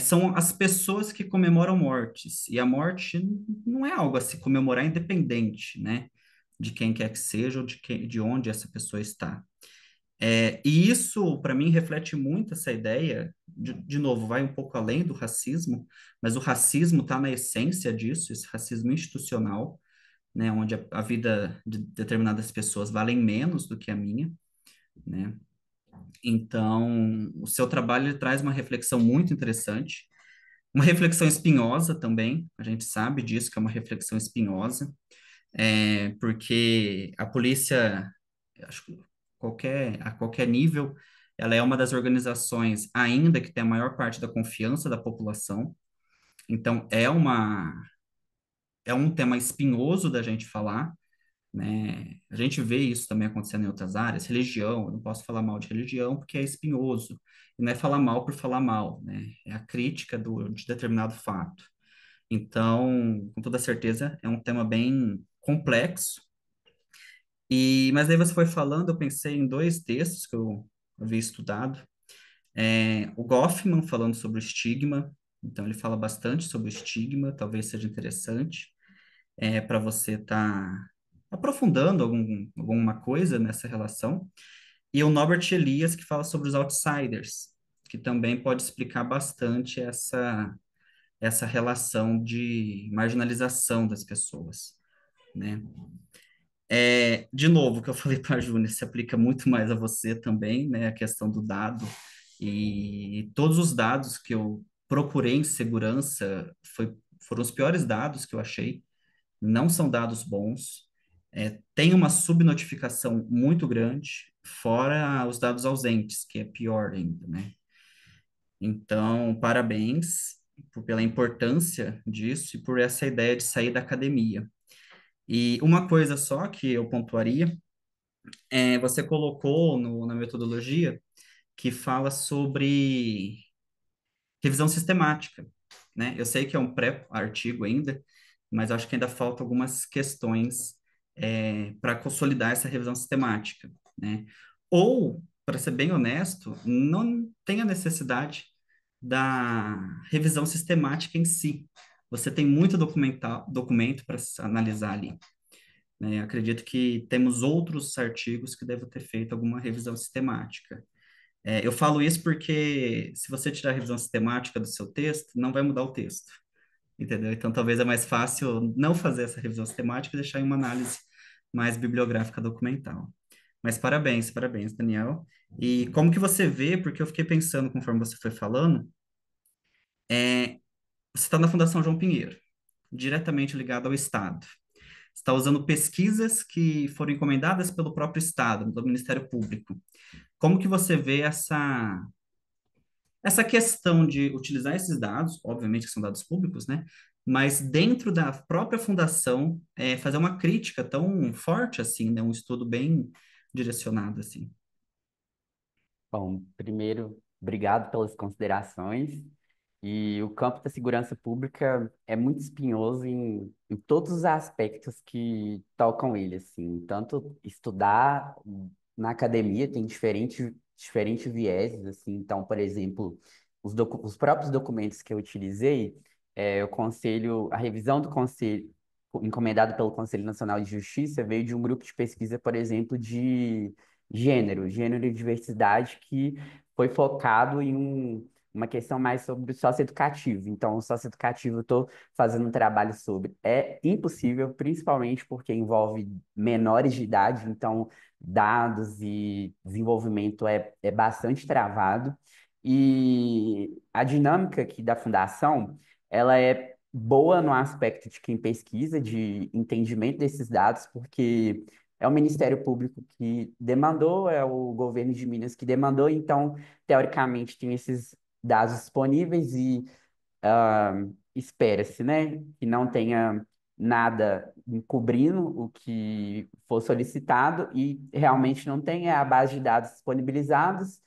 Speaker 1: são as pessoas que comemoram mortes. E a morte não é algo a se comemorar independente, né, de quem quer que seja ou de onde essa pessoa está. E isso, para mim, reflete muito essa ideia, de novo, vai um pouco além do racismo, mas o racismo está na essência disso, esse racismo institucional, né, onde a vida de determinadas pessoas valem menos do que a minha, né? Então, o seu trabalho ele traz uma reflexão muito interessante, uma reflexão espinhosa também, a gente sabe disso, que é uma reflexão espinhosa, porque a polícia, acho que a qualquer nível, ela é uma das organizações ainda que tem a maior parte da confiança da população. Então, é um tema espinhoso da gente falar, né? A gente vê isso também acontecendo em outras áreas, religião, eu não posso falar mal de religião porque é espinhoso. E não é falar mal por falar mal, né? É a crítica de determinado fato. Então, com toda certeza, é um tema bem complexo. Mas aí você foi falando, eu pensei em dois textos que eu havia estudado. O Goffman falando sobre o estigma, então ele fala bastante sobre o estigma, talvez seja interessante para você estar aprofundando alguma coisa nessa relação. E o Norbert Elias, que fala sobre os outsiders, que também pode explicar bastante essa relação de marginalização das pessoas, né? De novo, o que eu falei para a Júnia se aplica muito mais a você também, né? A questão do dado. E todos os dados que eu procurei em segurança foram os piores dados que eu achei. Não são dados bons. Tem uma subnotificação muito grande, fora os dados ausentes, que é pior ainda, né? Então, parabéns pela importância disso e por essa ideia de sair da academia. E uma coisa só que eu pontuaria você colocou na metodologia que fala sobre revisão sistemática, né? Eu sei que é um pré-artigo ainda, mas eu acho que ainda falta algumas questões para consolidar essa revisão sistemática, né? Ou, para ser bem honesto, não tem a necessidade da revisão sistemática em si. Você tem muito documento para analisar ali, né? Acredito que temos outros artigos que devem ter feito alguma revisão sistemática. Eu falo isso porque se você tirar a revisão sistemática do seu texto, não vai mudar o texto, entendeu? Então, talvez é mais fácil não fazer essa revisão sistemática e deixar em uma análise mais bibliográfica documental. Mas parabéns, parabéns, Daniel. E como que você vê, porque eu fiquei pensando conforme você foi falando, você está na Fundação João Pinheiro, diretamente ligado ao Estado. Você está usando pesquisas que foram encomendadas pelo próprio Estado, do Ministério Público. Como que você vê essa questão de utilizar esses dados, obviamente que são dados públicos, né? Mas dentro da própria fundação, fazer uma crítica tão forte assim, né? Um estudo bem direcionado assim.
Speaker 5: Bom, primeiro, obrigado pelas considerações. E o campo da segurança pública é muito espinhoso em todos os aspectos que tocam ele, assim. Tanto estudar na academia tem diferentes vieses, assim. Então, por exemplo, os próprios documentos que eu utilizei, o conselho, a revisão do conselho, encomendado pelo Conselho Nacional de Justiça, veio de um grupo de pesquisa, por exemplo, de gênero e diversidade, que foi focado em uma questão mais sobre o socioeducativo. Então, o socioeducativo eu estou fazendo um trabalho sobre. É impossível, principalmente porque envolve menores de idade, então dados e desenvolvimento é bastante travado. E a dinâmica aqui da fundação, ela é boa no aspecto de quem pesquisa, de entendimento desses dados, porque é o Ministério Público que demandou, é o governo de Minas que demandou, então, teoricamente, tem esses dados disponíveis e espera-se, né, que não tenha nada encobrindo o que for solicitado e realmente não tenha a base de dados disponibilizados.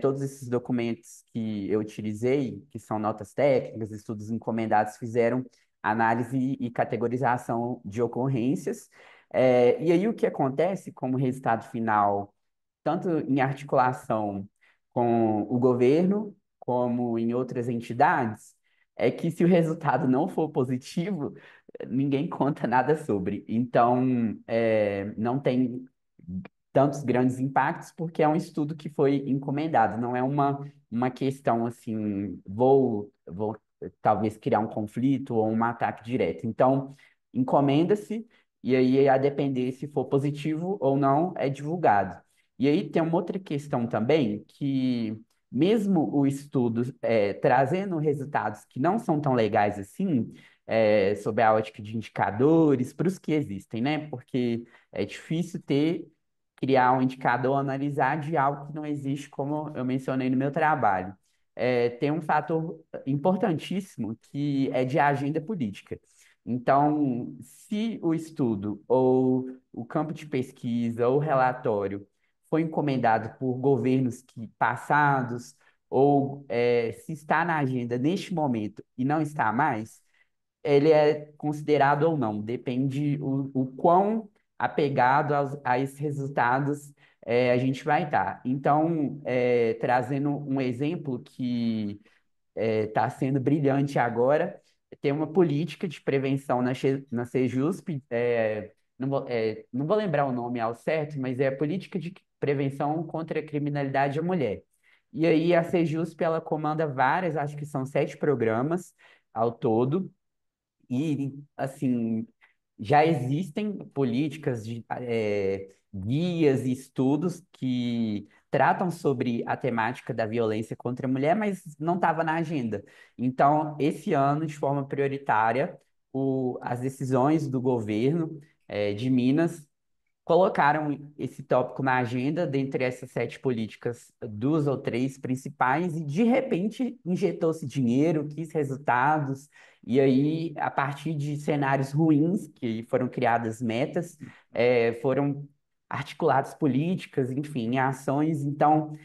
Speaker 5: Todos esses documentos que eu utilizei, que são notas técnicas, estudos encomendados, fizeram análise e categorização de ocorrências. E aí o que acontece como resultado final, tanto em articulação com o governo, como em outras entidades, é que se o resultado não for positivo, ninguém conta nada sobre. Então, não tem tantos grandes impactos, porque é um estudo que foi encomendado, não é uma questão assim, vou talvez criar um conflito ou um ataque direto. Então, encomenda-se, e aí, a depender se for positivo ou não, é divulgado. E aí tem uma outra questão também, que mesmo o estudo trazendo resultados que não são tão legais assim, sob a ótica de indicadores, para os que existem, né? Porque é difícil criar um indicador, analisar de algo que não existe, como eu mencionei no meu trabalho. Tem um fator importantíssimo que é de agenda política. Então, se o estudo ou o campo de pesquisa ou relatório foi encomendado por governos passados ou se está na agenda neste momento e não está mais, ele é considerado ou não. Depende o quão apegado a esses resultados a gente vai estar. Então, trazendo um exemplo que está sendo brilhante agora, tem uma política de prevenção na Sejusp, não vou lembrar o nome ao certo, mas é a política de prevenção contra a criminalidade à mulher. E aí a Sejusp, ela comanda várias, acho que são 7 programas ao todo, e, assim, já existem políticas guias e estudos que tratam sobre a temática da violência contra a mulher, mas não estava na agenda. Então, esse ano, de forma prioritária, as decisões do governo, de Minas colocaram esse tópico na agenda, dentre essas 7 políticas, 2 ou 3 principais, e de repente injetou-se dinheiro, quis resultados, e aí, a partir de cenários ruins, que foram criadas metas, foram articuladas políticas, enfim, ações. Então,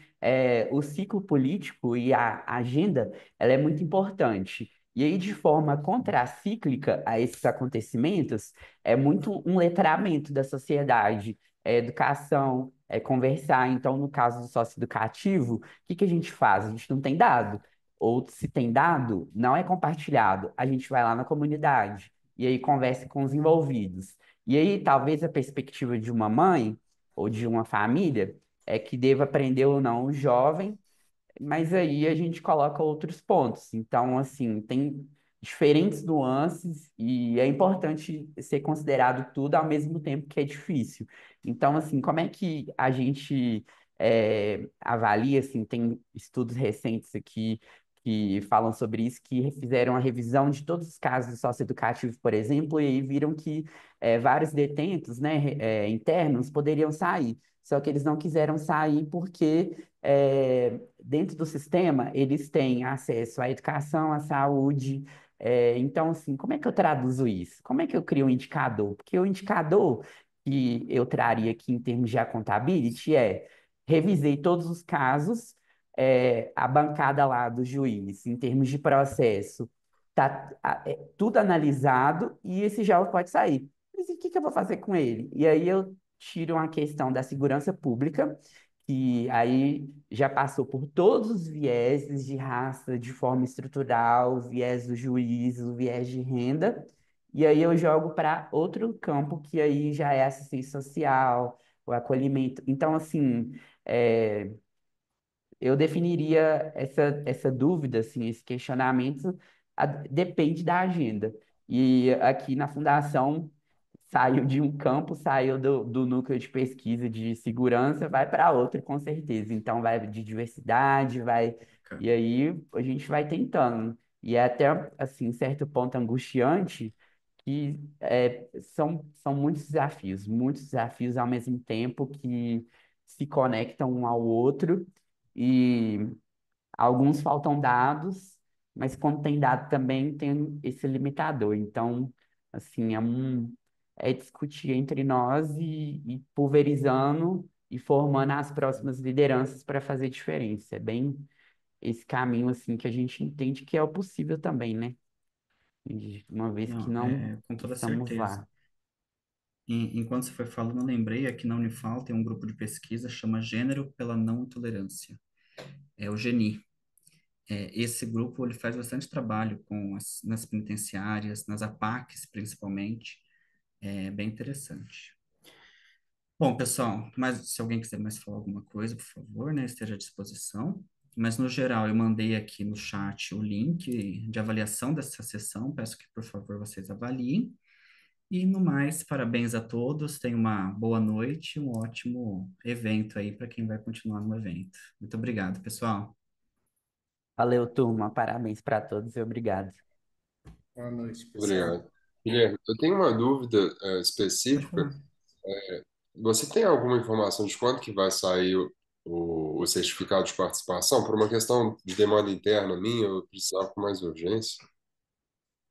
Speaker 5: o ciclo político e a agenda, ela é muito importante. E aí, de forma contracíclica a esses acontecimentos, é muito um letramento da sociedade, é educação, é conversar. Então, no caso do socioeducativo, o que que a gente faz? A gente não tem dado. Ou se tem dado, não é compartilhado. A gente vai lá na comunidade e aí conversa com os envolvidos. E aí, talvez a perspectiva de uma mãe ou de uma família é que deva aprender ou não o jovem, mas aí a gente coloca outros pontos. Então, assim, tem diferentes nuances e é importante ser considerado tudo ao mesmo tempo que é difícil. Então, assim, como é que a gente avalia, assim, tem estudos recentes aqui que falam sobre isso, que fizeram a revisão de todos os casos socioeducativos, por exemplo, e aí viram que vários detentos, né, internos poderiam sair. Só que eles não quiseram sair porque dentro do sistema, eles têm acesso à educação, à saúde. Então, assim, como é que eu traduzo isso? Como é que eu crio um indicador? Porque o indicador que eu traria aqui em termos de accountability revisei todos os casos, a bancada lá do juiz, em termos de processo, tá tudo analisado e esse jovem pode sair. Mas e o que que eu vou fazer com ele? E aí eu tiro uma questão da segurança pública, que aí já passou por todos os vieses de raça, de forma estrutural, o viés do juiz, o viés de renda, e aí eu jogo para outro campo, que aí já é assistência social, o acolhimento. Então, assim, é, eu definiria essa dúvida, assim, esse questionamento, depende da agenda. E aqui na Fundação, saiu de um campo, saiu do núcleo de pesquisa de segurança, vai para outro, com certeza. Então, vai de diversidade, vai. E aí a gente vai tentando. E é até, assim, certo ponto angustiante, que são muitos desafios ao mesmo tempo que se conectam um ao outro. E alguns faltam dados, mas quando tem dado também tem esse limitador. Então, assim, é discutir entre nós e pulverizando e formando as próximas lideranças para fazer diferença. É bem esse caminho, assim, que a gente entende que é o possível também, né? Uma vez que
Speaker 1: Não,
Speaker 5: não
Speaker 1: com toda
Speaker 5: estamos
Speaker 1: certeza.
Speaker 5: lá.
Speaker 1: Enquanto você foi falando, eu lembrei, aqui na Unifal tem um grupo de pesquisa chama Gênero pela Não Intolerância. É o GENI. Esse grupo ele faz bastante trabalho nas penitenciárias, nas APACs principalmente. É bem interessante. Bom, pessoal, mas se alguém quiser mais falar alguma coisa, por favor, né, esteja à disposição. Mas, no geral, eu mandei aqui no chat o link de avaliação dessa sessão. Peço que, por favor, vocês avaliem. E, no mais, parabéns a todos. Tenham uma boa noite, um ótimo evento aí para quem vai continuar no evento. Muito obrigado, pessoal.
Speaker 5: Valeu, turma. Parabéns para todos e obrigado.
Speaker 4: Boa noite, pessoal.
Speaker 2: Obrigado. Guilherme, eu tenho uma dúvida
Speaker 1: Pode
Speaker 2: específica.
Speaker 1: falar.
Speaker 2: Você tem alguma informação de quando que vai sair o certificado de participação? Por uma questão de demanda interna minha, eu precisava com mais urgência.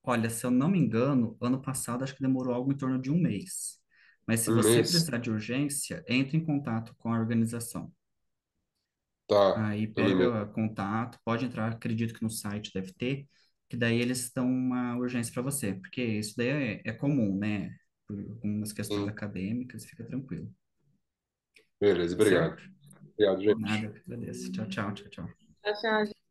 Speaker 1: Olha, se eu não me engano, ano passado acho que demorou algo em torno de um mês. Mas se
Speaker 2: Um
Speaker 1: você
Speaker 2: mês?
Speaker 1: precisar de urgência, entre em contato com a organização.
Speaker 2: Tá,
Speaker 1: Aí
Speaker 2: eu lembrei.
Speaker 1: pega contato, pode entrar, acredito que no site deve ter, que daí eles dão uma urgência para você, porque isso daí é comum, né? Por algumas questões
Speaker 2: Sim,
Speaker 1: acadêmicas, fica tranquilo.
Speaker 2: beleza,
Speaker 1: Tá
Speaker 2: obrigado.
Speaker 1: certo?
Speaker 2: Obrigado, gente.
Speaker 1: Nada, eu que agradeço. Tchau, tchau, tchau, tchau.
Speaker 3: Tchau, tchau.